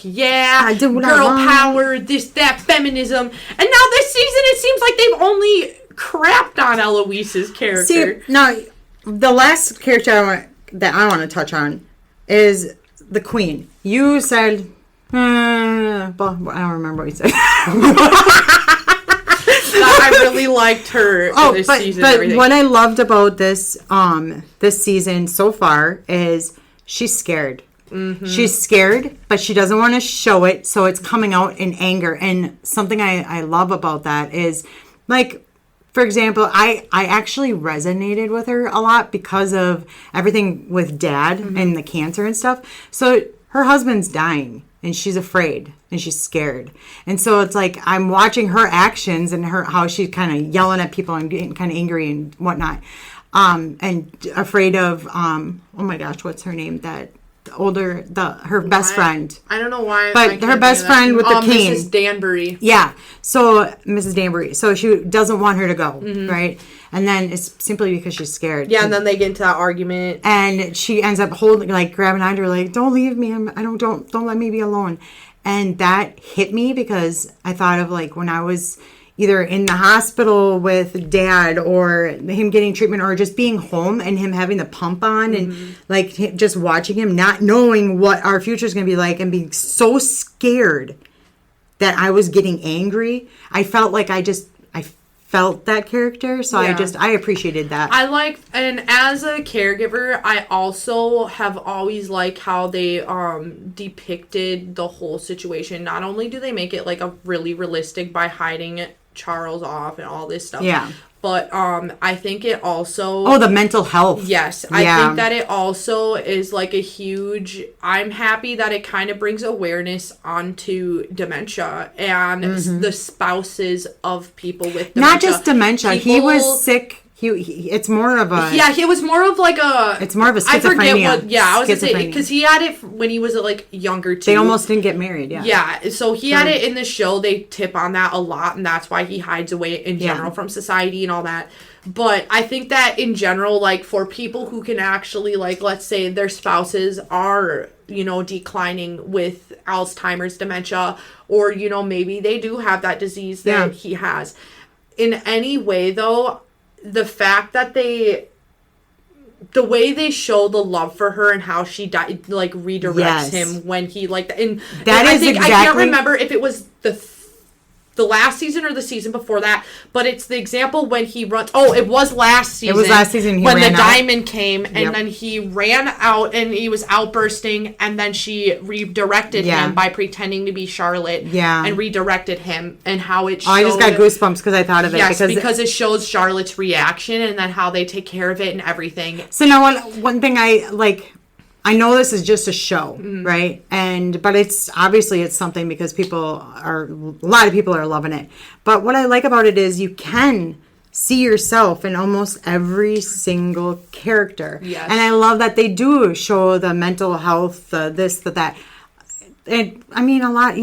power, this, that, feminism. And now this season it seems like they've only crapped on Eloise's character. See, now, the last character I want to touch on is the Queen. You said, well, I don't remember what you said. I really liked her in this season. But what I loved about this season so far is she's scared. Mm-hmm. She's scared, but she doesn't want to show it, so it's coming out in anger. And something I love about that is, like, for example, I actually resonated with her a lot because of everything with Dad and the cancer and stuff. So her husband's dying, and she's afraid, and she's scared. And so it's like I'm watching her actions and how she's kind of yelling at people and getting kind of angry and whatnot. And afraid of, oh my gosh, what's her name? Her best friend. I don't know why. But her best friend with the cane. Mrs. Danbury. Yeah. So, Mrs. Danbury. So, she doesn't want her to go, right? And then it's simply because she's scared. Yeah, and then they get into that argument. And she ends up grabbing onto her, like, don't leave me. Don't let me be alone. And that hit me because I thought of, like, when I was either in the hospital with Dad or him getting treatment or just being home and him having the pump on and like just watching him not knowing what our future is going to be like and being so scared that I was getting angry. I felt like I felt that character. So yeah. I appreciated that. And as a caregiver, I also have always liked how they depicted the whole situation. Not only do they make it like a really realistic by hiding Charles off and all this stuff. Yeah. But I think it also... Oh, the mental health. Yes. I think that it also is like a huge... I'm happy that it kind of brings awareness onto dementia and the spouses of people with dementia. Not just dementia. He was sick. It's more of a... Yeah, it was more of like a... It's more of a schizophrenia. I forget what... Yeah, I was going to say... Because he had it when he was like younger too. They almost didn't get married, yeah. Yeah, so he had it in the show. They tip on that a lot, and that's why he hides away in general from society and all that. But I think that in general, like, for people who can actually, like, let's say their spouses are, you know, declining with Alzheimer's, dementia, or, you know, maybe they do have that disease that he has. In any way, though... The fact that the way they show the love for her and how she died, like, redirects him when he, like, and that is exactly... I can't remember if it was the last season or the season before that, but it's the example when he runs... Oh, it was last season. It was last season. When the diamond came, and then he ran out, and he was outbursting, and then she redirected him by pretending to be Charlotte, and redirected him, and how it showed... Oh, I just got goosebumps because I thought of it. Yes, because it shows Charlotte's reaction, and then how they take care of it and everything. So now, one thing I know this is just a show, right? But it's obviously it's something because a lot of people are loving it. But what I like about it is you can see yourself in almost every single character. Yes. And I love that they do show the mental health, this, that. And I mean, a lot,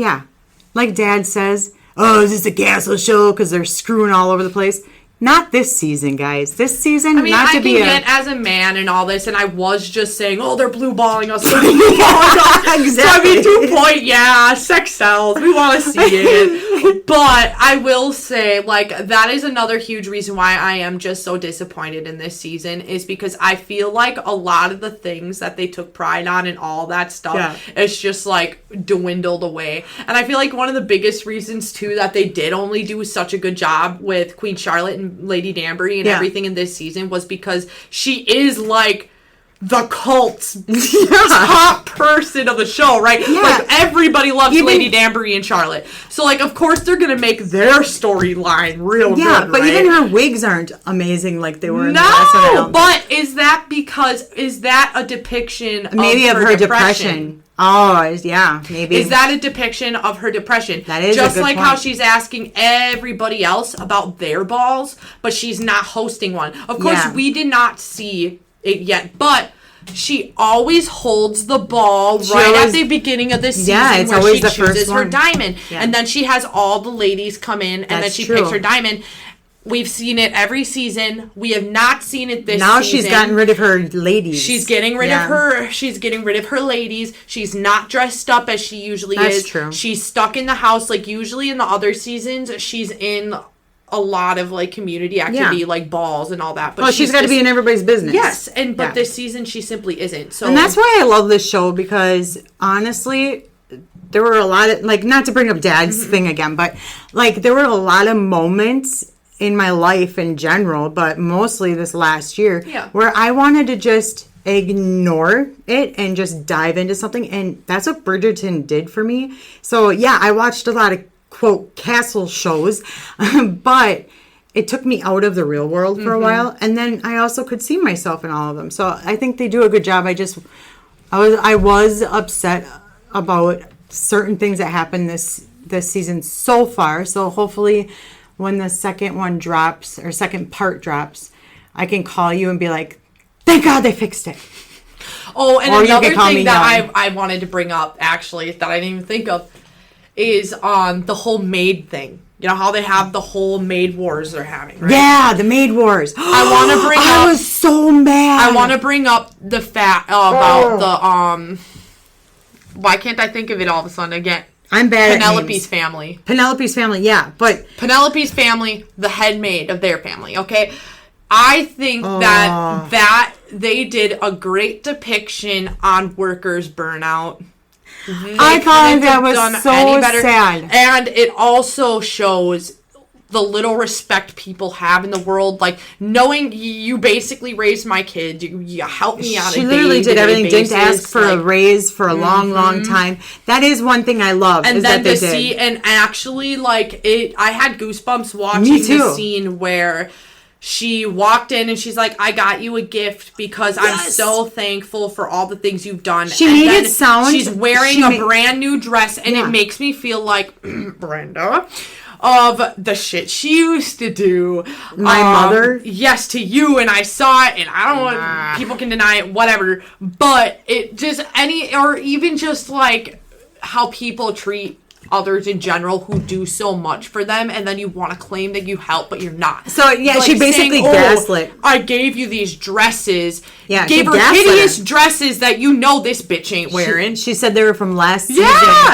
like Dad says, oh, is this a castle show? Because they're screwing all over the place. Not this season, guys. This season, I mean, I can get as a man and all this, and I was just saying, oh, they're blue balling us. Exactly. So, I mean, 2 point, sex sells. We want to see it. But I will say, like, that is another huge reason why I am just so disappointed in this season, is because I feel like a lot of the things that they took pride on and all that stuff is just, like, dwindled away. And I feel like one of the biggest reasons, too, that they did only do such a good job with Queen Charlotte and Lady Danbury and everything in this season was because she is like the cult's top person of the show, right? Yeah. Like, everybody loves Lady Danbury and Charlotte. So, like, of course they're going to make their storyline real good, but right? even her wigs aren't amazing like they were in the No! But is that a depiction maybe of her depression? Oh, yeah, maybe. Is that a depiction of her depression? That is just a good like point. how she's asking everybody else about their balls, but she's not hosting one. Of course, we did not see it yet, but she always holds the ball at the beginning of the season where she chooses her diamond. Yeah. And then she has all the ladies come in, and then she picks her diamond. We've seen it every season. We have not seen it this season. Now she's gotten rid of her ladies. She's getting rid of her. She's getting rid of her ladies. She's not dressed up as she usually is. That's true. She's stuck in the house like usually in the other seasons. She's in a lot of like community activity, like balls and all that. But she's got to be in everybody's business. Yes, but this season she simply isn't. So, and that's why I love this show, because honestly, there were a lot of, like, not to bring up Dad's thing again, but like there were a lot of moments in my life in general, but mostly this last year, where I wanted to just ignore it and just dive into something, and that's what Bridgerton did for me. So yeah, I watched a lot of quote castle shows, but it took me out of the real world for a while, and then I also could see myself in all of them. So I think they do a good job. I was upset about certain things that happened this season so far. So hopefully when the second one drops, or second part drops, I can call you and be like, thank God they fixed it. Oh, and another thing that I wanted to bring up, actually, that I didn't even think of, is the whole maid thing. You know how they have the whole maid wars they're having, right? Yeah, the maid wars. I want to bring up... I was so mad. I want to bring up the fact about the... Why can't I think of it all of a sudden again? I'm bad Penelope's at names. family. Penelope's family, yeah, but... Penelope's family, the head maid of their family, okay? I think that they did a great depiction on workers' burnout. I thought that was so sad. And it also shows the little respect people have in the world. Like, knowing you basically raised my kid, you helped me out. She literally did everything. Didn't ask for a raise for a long time. That is one thing I love. And is then that to see, and actually, like, I had goosebumps watching the scene where she walked in and she's like, I got you a gift because I'm so thankful for all the things you've done. She made it sound... She's wearing a brand new dress, and it makes me feel like, Brenda, of the shit she used to do. My mother? Yes, to you, and I saw it, and I don't want... People can deny it, whatever. But it just... Or even just, like, how people treat others in general who do so much for them, and then you want to claim that you help, but you're not. So yeah, like, she basically saying, gaslit. I gave you these dresses. Yeah, gave her hideous dresses that you know this bitch ain't wearing. She said they were from last season.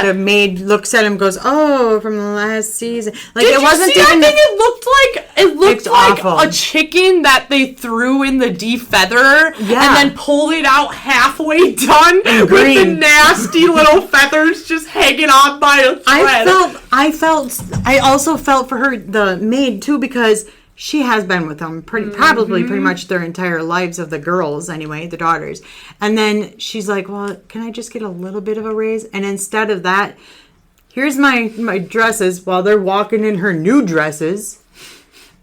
The maid looks at him, goes, "Oh, from the last season." Like, Did it wasn't you see even. That thing? It looked like awful. A chicken that they threw in the defeather and then pulled it out halfway done with the nasty little feathers just hanging on by a thread. I also felt for her, the maid, too, because she has been with them probably pretty much their entire lives, of the girls anyway, the daughters. And then she's like, well, can I just get a little bit of a raise? And instead of that, here's my dresses while they're walking in her new dresses.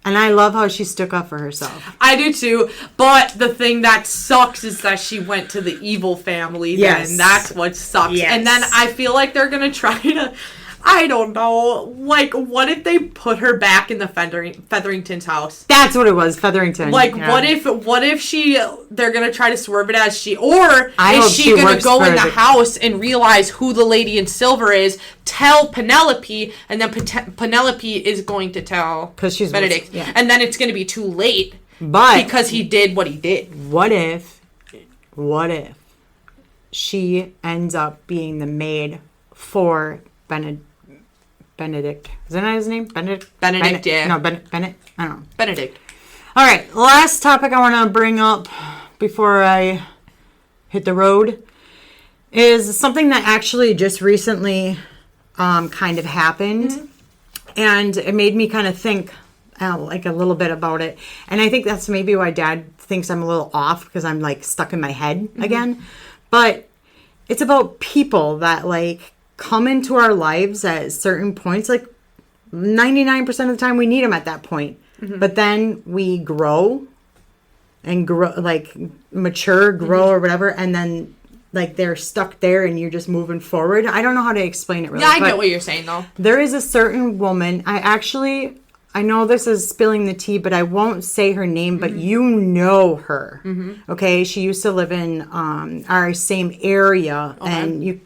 And I love how she stuck up for herself. I do too. But the thing that sucks is that she went to the evil family. Yes. Then. That's what sucks. Yes. And then I feel like they're going to try to... I don't know. Like, what if they put her back in the Featherington's house? That's what it was, Featherington. Like, what if they're going to try to swerve it as she... Or is she going to go in the house and realize who the lady in silver is, tell Penelope, and then Penelope is going to tell because she's Benedict. Yeah. And then it's going to be too late but because he did what he did. What if she ends up being the maid for Benedict. Is that not his name? Benedict, yeah. No, Bennett. I don't know. Benedict. All right. Last topic I want to bring up before I hit the road is something that actually just recently kind of happened. Mm-hmm. And it made me kind of think like a little bit about it. And I think that's maybe why Dad thinks I'm a little off, because I'm like stuck in my head again. But it's about people that like come into our lives at certain points. Like 99% of the time we need them at that point. Mm-hmm. But then we grow, like mature, grow or whatever. And then like they're stuck there and you're just moving forward. I don't know how to explain it really. Yeah, I get what you're saying though. There is a certain woman. I know this is spilling the tea, but I won't say her name, but you know her. Mm-hmm. Okay. She used to live in our same area, and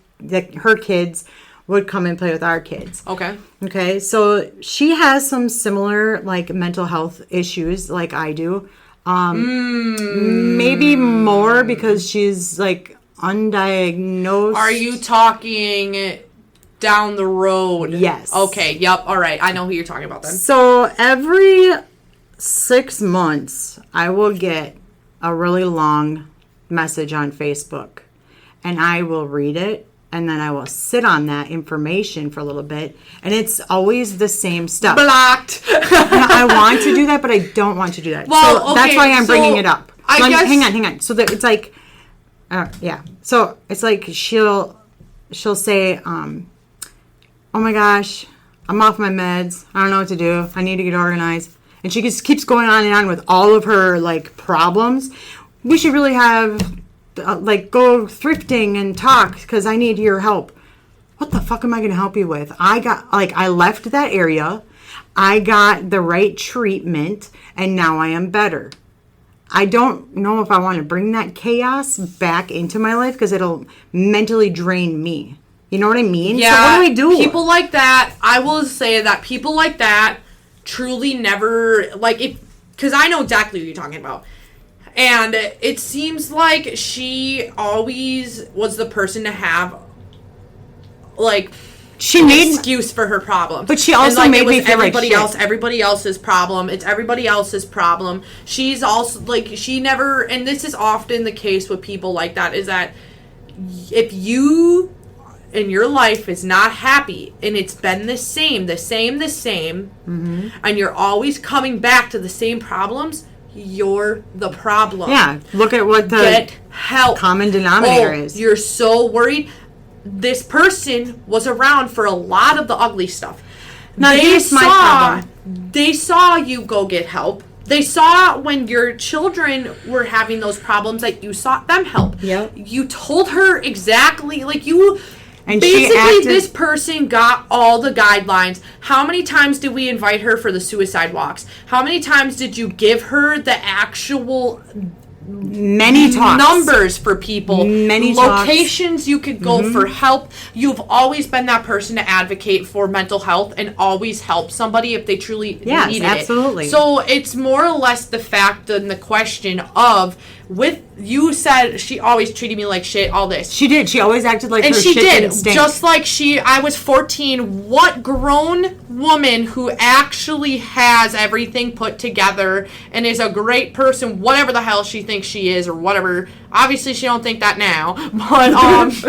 her kids would come and play with our kids. Okay. So she has some similar like mental health issues like I do. Maybe more because she's like undiagnosed. Are you talking down the road. Yes. Okay, yep, all right. I know who you're talking about then. So every 6 months, I will get a really long message on Facebook, and I will read it, and then I will sit on that information for a little bit, and it's always the same stuff. Blocked. I want to do that, but I don't want to do that. Well, so that's why I'm bringing it up. I guess... Hang on. So that it's like, yeah. So it's like she'll say, oh my gosh, I'm off my meds. I don't know what to do. I need to get organized. And she just keeps going on and on with all of her like problems. We should really have like go thrifting and talk because I need your help. What the fuck am I going to help you with? I left that area. I got the right treatment and now I am better. I don't know if I want to bring that chaos back into my life because it'll mentally drain me. You know what I mean? Yeah. So what do I do? People like that, I will say that people like that truly never, like, because I know exactly what you're talking about. And it seems like she always was the person to have, like, an excuse for her problems. But she also made me feel like shit. Everybody else's problem. It's everybody else's problem. She's also, like, she never, and this is often the case with people like that, is that if you in your life is not happy and it's been the same, mm-hmm. and you're always coming back to the same problems, you're the problem. Yeah, look at what the Get help. Common denominator is. You're so worried. This person was around for a lot of the ugly stuff. Now, here's my problem. They saw you go get help. They saw when your children were having those problems that you sought them help. Yep. You told her exactly, like you... And basically, this person got all the guidelines. How many times did we invite her for the suicide walks? How many times did you give her the actual many talks, numbers for people, many locations talks. You could go mm-hmm. for help? You've always been that person to advocate for mental health and always help somebody if they truly needed absolutely. it. So it's more or less the fact and the question of, with you said she always treated me like shit, all this. She did. She always acted like and her she shit did. didn't stink. Just like I was 14. What grown woman who actually has everything put together and is a great person, whatever the hell she thinks she is or whatever. Obviously, she don't think that now. But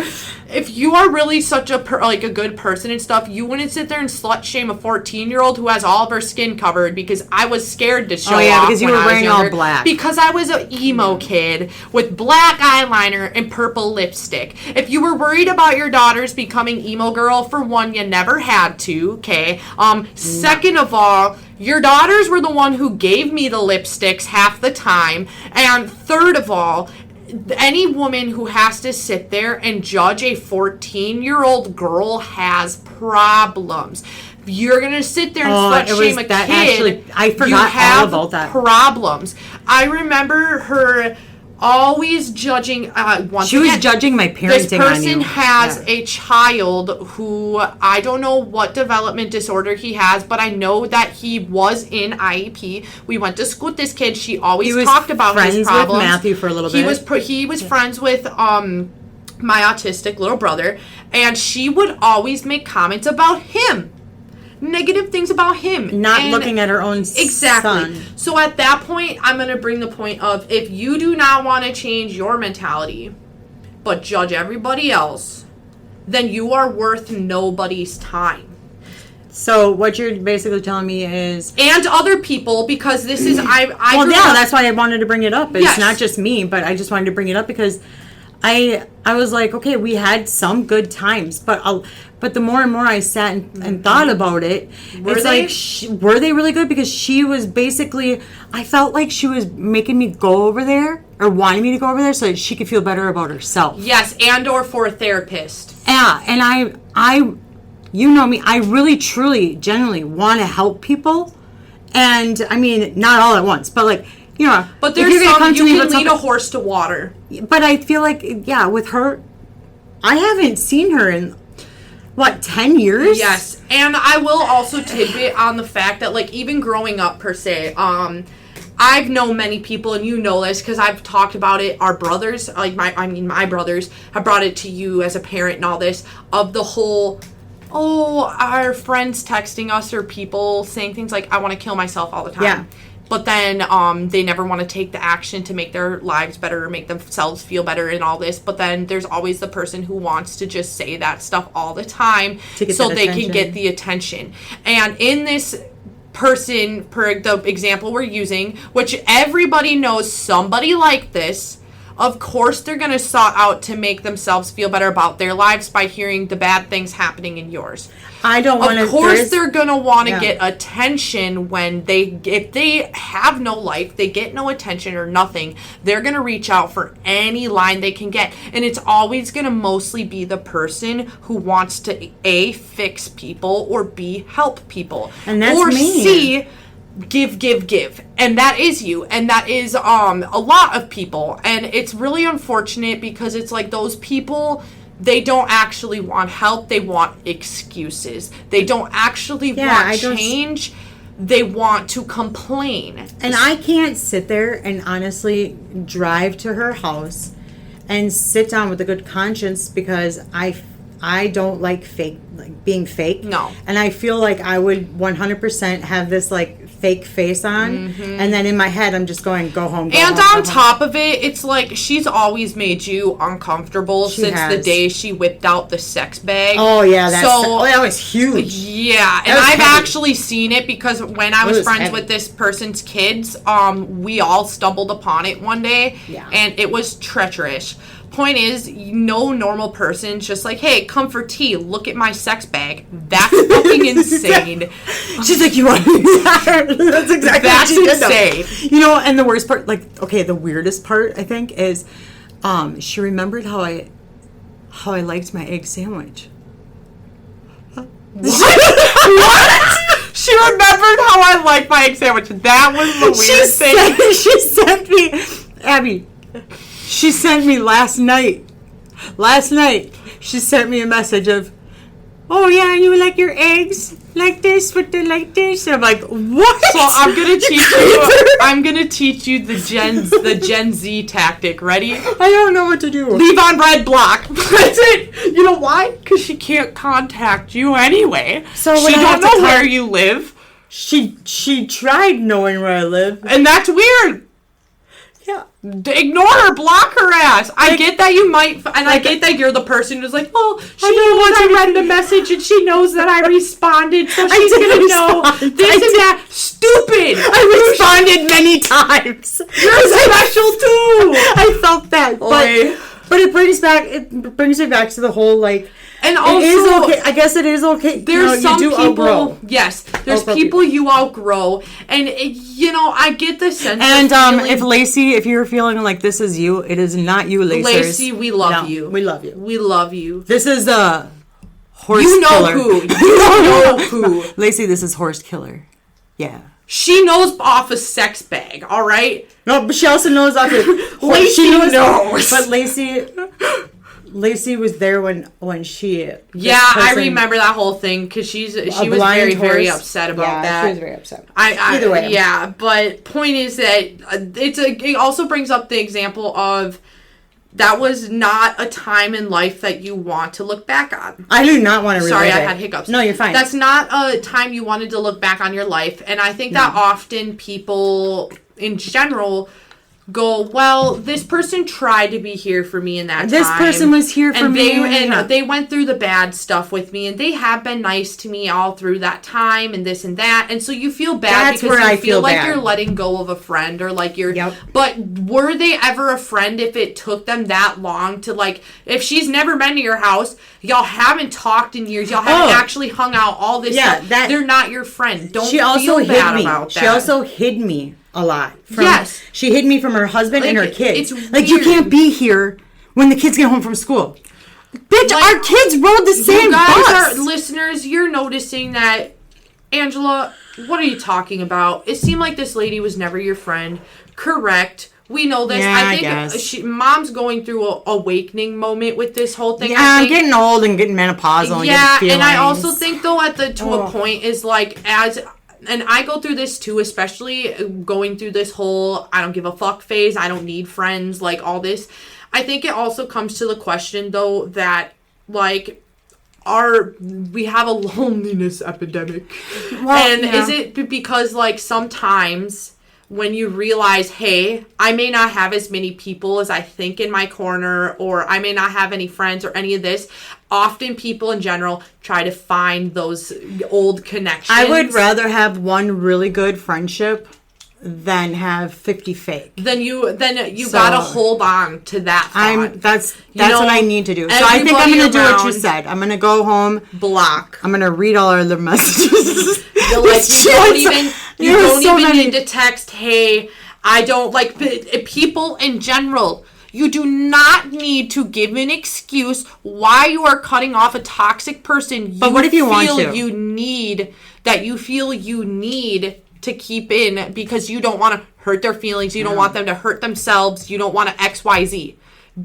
if you are really such a a good person and stuff, you wouldn't sit there and slut shame a 14-year-old who has all of her skin covered because I was scared to show off because you were wearing all black. Because I was an emo kid with black eyeliner and purple lipstick. If you were worried about your daughters becoming emo girl, for one, you never had to, okay? Second of all, your daughters were the one who gave me the lipsticks half the time. And third of all, any woman who has to sit there and judge a 14-year-old girl has problems. You're going to sit there and slut shame a kid. Actually, I forgot all about that. Problems. I remember her always judging. She was judging my parenting on you. This person has a child who, I don't know what development disorder he has, but I know that he was in IEP. We went to school with this kid. She always talked about his problems. He was friends with Matthew for a little bit. He was friends with my autistic little brother, and she would always make comments about him. Negative things about him. Not looking at her own son. So at that point, I'm going to bring the point of, if you do not want to change your mentality, but judge everybody else, then you are worth nobody's time. So what you're basically telling me is... And other people, because this is... that's why I wanted to bring it up. It's not just me, but I just wanted to bring it up because I was like, okay, we had some good times, but the more and more I sat and thought about it, were they really good? Because she was basically, I felt like she was making me go over there or wanting me to go over there so that she could feel better about herself. Yes, and or for a therapist. Yeah, and I you know me, I really, truly, genuinely want to help people. And, I mean, not all at once, but like, you know. But there's some, you can lead a horse to water. But I feel like, with her, I haven't seen her in... 10 years? Yes. And I will also tidbit on the fact that, like, even growing up, per se, I've known many people, and you know this, because I've talked about it, our brothers, like, my brothers have brought it to you as a parent and all this, of the whole, our friends texting us or people saying things like, I want to kill myself all the time. Yeah. But then they never want to take the action to make their lives better or make themselves feel better and all this. But then there's always the person who wants to just say that stuff all the time so they can get the attention. And in this person, per the example we're using, which everybody knows somebody like this, of course they're going to sought out to make themselves feel better about their lives by hearing the bad things happening in yours. I don't want to. Of course they're going to want to get attention if they have no life, they get no attention or nothing, they're going to reach out for any line they can get. And it's always going to mostly be the person who wants to A, fix people, or B, help people. And that's or me. C, give. And that is you. And that is a lot of people. And it's really unfortunate because it's like those people, they don't actually want help. They want excuses. They don't actually want change. They want to complain. And I can't sit there and honestly drive to her house and sit down with a good conscience because I don't like being fake. No. And I feel like I would 100% have this fake face on, and then in my head I'm just going, go home. And on top of it, it's like she's always made you uncomfortable since the day she whipped out the sex bag. Oh yeah, that was huge. Yeah, and I've actually seen it because when I was friends with this person's kids, we all stumbled upon it one day, and it was treacherous. Point is, no normal person's just like, hey, come for tea, look at my sex bag. That's fucking insane. She's like, you want to do that? That's exactly That's what insane. You know, and the worst part, the weirdest part, I think, is she remembered how I liked my egg sandwich. What? She remembered how I liked my egg sandwich. That was the weirdest thing. She sent me, Abby, she sent me last night, she sent me a message of, oh yeah, you like your eggs like this with the like this? And I'm like, what? So I'm gonna teach you the Gen Z tactic. Ready? I don't know what to do. Leave on red block. That's it. You know why? Because she can't contact you anyway. So she don't know where you live. She tried knowing where I live. And that's weird. Yeah. Ignore her, block her ass. I get that you might, and I get that you're the person who's like, well, I read the message and she knows that I responded, so she's gonna know this and that. Stupid! I responded many times. You're special too! I felt that, but it brings me back to the whole and also, it is okay. I guess it is okay. There's some people. Outgrow. Yes, there's people you outgrow, and I get the sense. And if Lacey, if you're feeling like this is you, it is not you, Lacey. We love you. We love you. We love you. This is the horse. You know killer. who? You know who? Lacey, this is horse killer. Yeah. She knows off a sex bag. All right. No, but she also knows off it. Lacey knows. But Lacey was there when she. Yeah, I remember that whole thing because she was very upset about that. She was very upset. Either way, yeah. But point is that it also brings up the example of that was not a time in life that you want to look back on. I do not want to relive it. Sorry, I had hiccups. No, you're fine. That's not a time you wanted to look back on your life, and I think that often people in general go, well, this person tried to be here for me in that time. This person was here for me. And they went through the bad stuff with me, and they have been nice to me all through that time, and this and that. And so you feel bad because you feel like you're letting go of a friend, or like you're... Yep. But were they ever a friend if it took them that long to, if she's never been to your house, y'all haven't talked in years, y'all haven't actually hung out, all this stuff, they're not your friend. Don't feel bad about that. She also hid me a lot. Yes. She hid me from her husband and her kids. It's weird. You can't be here when the kids get home from school. Bitch, our kids rode the same bus. Listeners, you're noticing that, Angela, what are you talking about? It seemed like this lady was never your friend. Correct. We know this. Yeah, I think Mom's going through a awakening moment with this whole thing. Yeah, I'm getting old and getting menopausal. Yeah, and I also think, though, to a point is and I go through this too, especially going through this whole I don't give a fuck phase, I don't need friends, all this. I think it also comes to the question, though, that, we have a loneliness epidemic. Well, and yeah. is it because, like, sometimes when you realize, hey, I may not have as many people as I think in my corner, or I may not have any friends or any of this, often people in general try to find those old connections. I would rather have one really good friendship than have 50 fake. Then you gotta hold on to that thought. That's what I need to do. So I think I'm gonna do what you said. I'm gonna go home, block. I'm gonna read all of their messages. You don't even need to text, hey, I don't like people in general. You do not need to give an excuse why you are cutting off a toxic person. But what if you want to? You feel you need to keep in because you don't want to hurt their feelings. You don't want them to hurt themselves. You don't want to XYZ.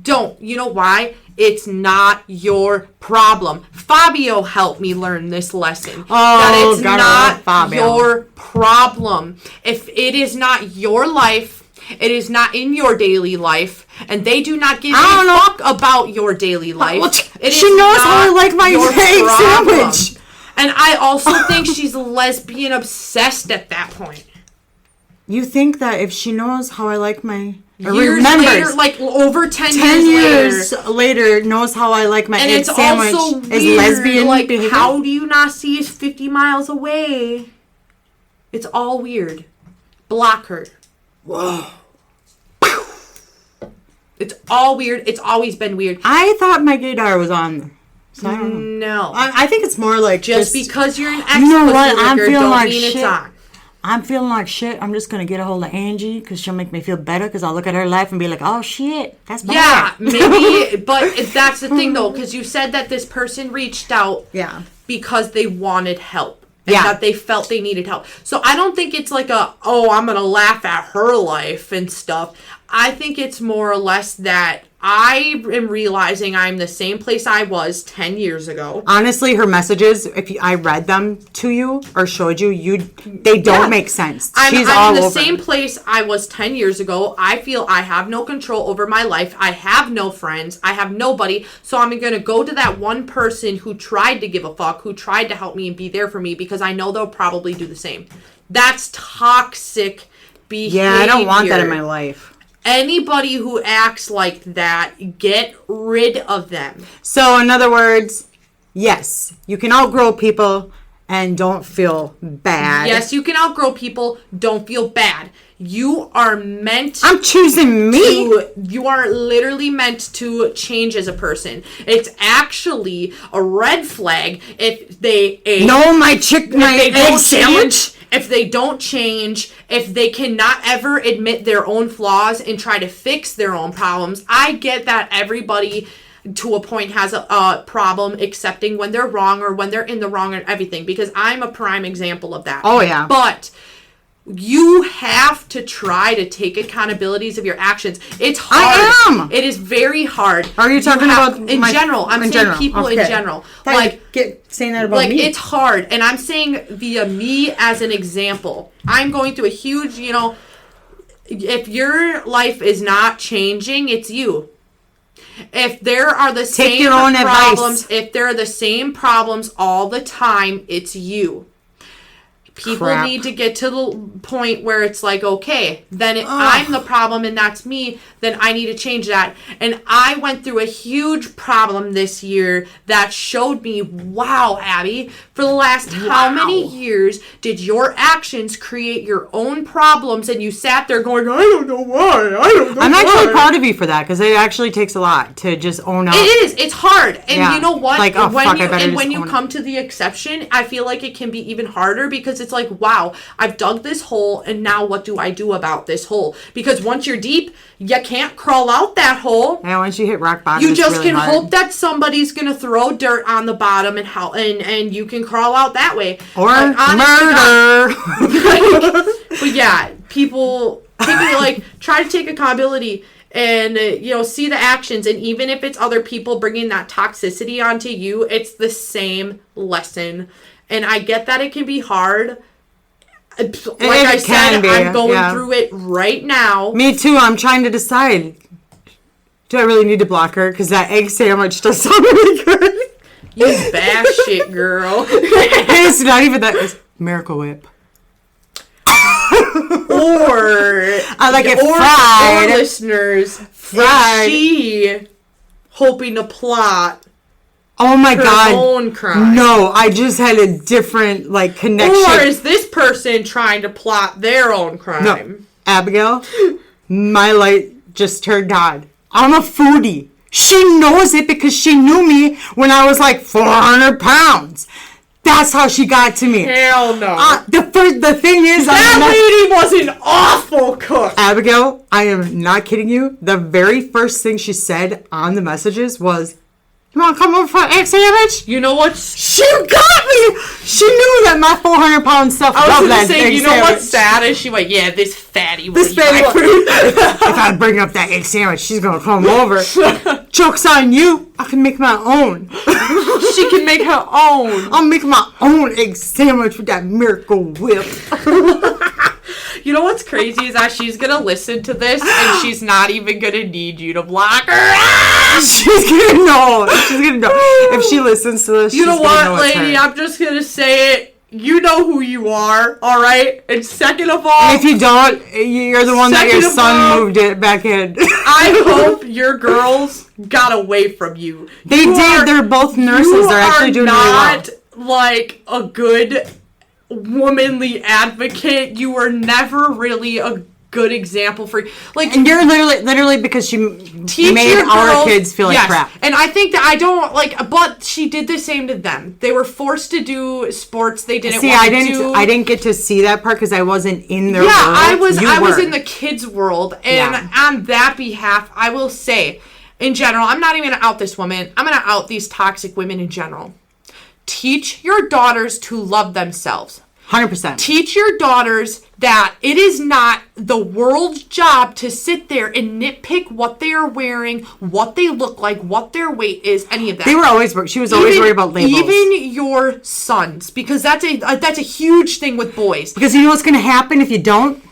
Don't. You know why? It's not your problem. Fabio helped me learn this lesson. That it's not your problem. If it is not your life, it is not in your daily life, and they do not give a fuck about your daily life. Well, she knows how I like my egg sandwich. And I also think she's lesbian obsessed at that point. You think that if she knows how I like my... Years later, like over 10 years later, knows how I like my egg sandwich. And it's also weird, is lesbian like, behavior? How do you not see us 50 miles away? It's all weird. Block her. Whoa. It's all weird. It's always been weird. I thought my gaydar was on. So I don't know. No. I think it's more like just because you're an ex I'm feeling don't like mean shit. It's on. I'm feeling like shit. I'm just going to get a hold of Angie because she'll make me feel better because I'll look at her life and be like, oh, shit, that's bad. Yeah, maybe. But that's the thing, though, because you said that this person reached out because they wanted help. And that they felt they needed help. So I don't think it's like I'm going to laugh at her life and stuff. I think it's more or less that I am realizing I'm the same place I was 10 years ago. Honestly, her messages, if I read them to you or showed you, they don't make sense. I'm in the same place I was 10 years ago. I feel I have no control over my life. I have no friends. I have nobody. So I'm going to go to that one person who tried to give a fuck, who tried to help me and be there for me because I know they'll probably do the same. That's toxic behavior. Yeah, I don't want that in my life. Anybody who acts like that, get rid of them. So, in other words, yes, you can outgrow people and don't feel bad. Yes, you can outgrow people, don't feel bad. You are meant... I'm choosing me. You are literally meant to change as a person. It's actually a red flag if they... my egg sandwich? If they don't change, if they cannot ever admit their own flaws and try to fix their own problems. I get that everybody to a point has a problem accepting when they're wrong or when they're in the wrong and everything, because I'm a prime example of that. Oh, yeah. But you have to try to take accountabilities of your actions. It's hard. I am. It is very hard. Are you talking about in general? I'm saying people in general. Saying that about me. It's hard, and I'm saying via me as an example. I'm going through a huge, if your life is not changing, it's you. If there are the same problems, if there are the same problems all the time, it's you. People need to get to the point where it's like, okay, then I'm the problem and that's me, then I need to change that. And I went through a huge problem this year that showed me, wow, Abby, for the last how many years did your actions create your own problems and you sat there going, I don't know why, I'm actually proud of you for that because it actually takes a lot to just own up. It is. It's hard. And you know what? Like, when you come to the exception, I feel like it can be even harder because it's like, wow, I've dug this hole and now what do I do about this hole? Because once you're deep, you can't crawl out that hole. Yeah, once you hit rock bottom, you just really can hard. hope that somebody's gonna throw dirt on the bottom and you can crawl out that way. Or murder. But yeah, people try to take accountability and see the actions, and even if it's other people bringing that toxicity onto you, it's the same lesson. And I get that it can be hard. Like I said, I'm going through it right now. Me too. I'm trying to decide. Do I really need to block her? Because that egg sandwich does sound really good. You bash shit, girl. It's not even that. It's Miracle Whip. Or I like it fried. Or listeners, Fried. is she hoping to plot Oh my her God. own crime? No, I just had a different like connection. Or is this person trying to plot their own crime? No, Abigail, my light just turned on. I'm a foodie. She knows it because she knew me when I was like 400 pounds. That's how she got to me. Hell no. The thing is, that lady was an awful cook. Abigail, I am not kidding you. The very first thing she said on the messages was, "You want to come over for an egg sandwich?" You know what? She got me. She knew that my 400-pound stuff. I was going to say, you know what's sad is she went, yeah, this fatty will eat my food. If I bring up that egg sandwich, she's going to come over. Joke's on you. I can make my own. She can make her own. I'll make my own egg sandwich with that Miracle Whip. You know what's crazy is that she's going to listen to this and she's not even going to need you to block her. She's going to know. She's going to know. If she listens to this, You know she's gonna what, know it's lady? her. I'm just going to say it. You know who you are, all right? And second of all, If you don't, you're the one that your Second of son all- moved it back in. I hope your girls got away from you. They You did. are- They're both nurses. They're actually doing really well. not like a good womanly advocate. You were never really a good example for like. And you're literally because she Teach made your our girls- kids feel like yes. crap. And I think that I don't like, but she did the same to them. They were forced to do sports they didn't See, want I to didn't. do. I didn't get to see that part because I wasn't in their world. I was. You I was were. in the kids' world, and Yeah. on that behalf, I will say, in general, I'm not even gonna out this woman. I'm gonna out these toxic women in general. Teach your daughters to love themselves. 100%. Teach your daughters that it is not the world's job to sit there and nitpick what they are wearing, what they look like, what their weight is, any of that. They were always. She was always worried about labels. Even your sons, because that's a huge thing with boys. Because you know what's going to happen if you don't?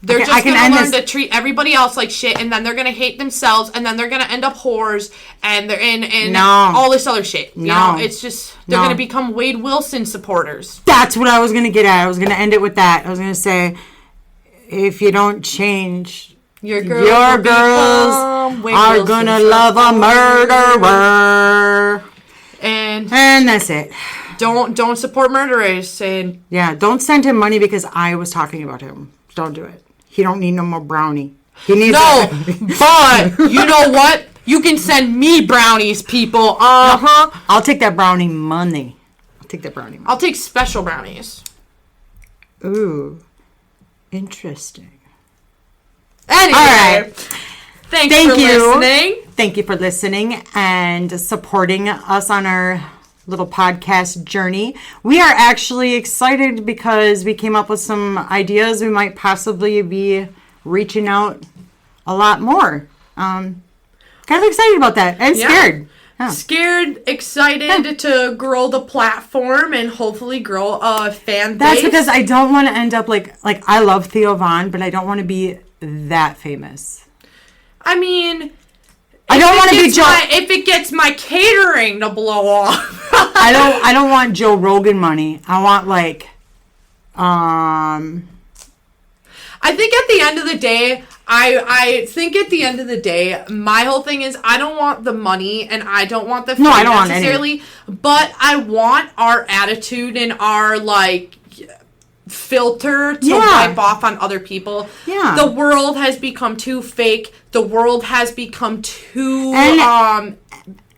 They're Okay, just I can going to end learn this. to treat everybody else like shit, and then they're going to hate themselves, and then they're going to end up whores, and they're in No. all this other shit. You No. know, it's just, they're No. going to become Wade Wilson supporters. That's what I was going to get at. I was going to end it with that. I was going to say, if you don't change, Your your will girls become Wade are Wilson going to love a supporters. murderer. And And that's it. don't support murderers, and Yeah, don't send him money because I was talking about him. Don't do it. He don't need no more brownie. He needs no, but you know what? You can send me brownies, people. I'll take that brownie money. I'll take that brownie money. I'll take special brownies. Ooh, interesting. Anyway, All right. thanks Thank for you. listening. Thank you for listening and supporting us on our little podcast journey. We are actually excited because we came up with some ideas. We might possibly be reaching out a lot more. Kind of excited about that and Yeah. scared. Yeah. Scared, excited to grow the platform and hopefully grow a fan base. That's because I don't want to end up like I love Theo Von, but I don't want to be that famous. I mean, I don't want to be Joe. If it gets my catering to blow off. I don't want Joe Rogan money. I want like I think at the end of the day, I think at the end of the day, my whole thing is I don't want the money and I don't want the fame I don't want any. necessarily, but I want our attitude and our like filter to Yeah. wipe off on other people. Yeah. The world has become too fake. The world has become too And-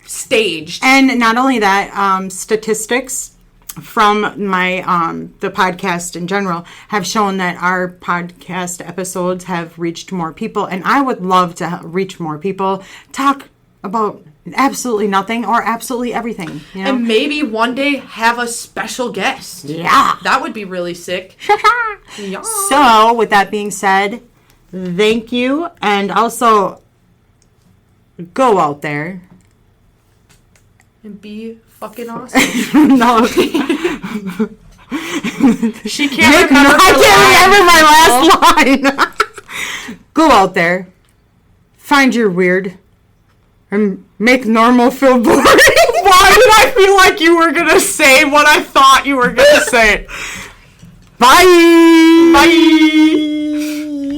staged. And not only that, statistics from my the podcast in general have shown that our podcast episodes have reached more people, and I would love to reach more people. Talk about absolutely nothing or absolutely everything. You know? And maybe one day have a special guest. Yeah. That would be really sick. Yeah. So, with that being said, thank you, and also go out there. And be fucking awesome. No. She can't remember. I can't remember my last line. Go out there, find your weird, and make normal feel boring. Why did I feel like you were gonna say what I thought you were gonna say? Bye. Bye.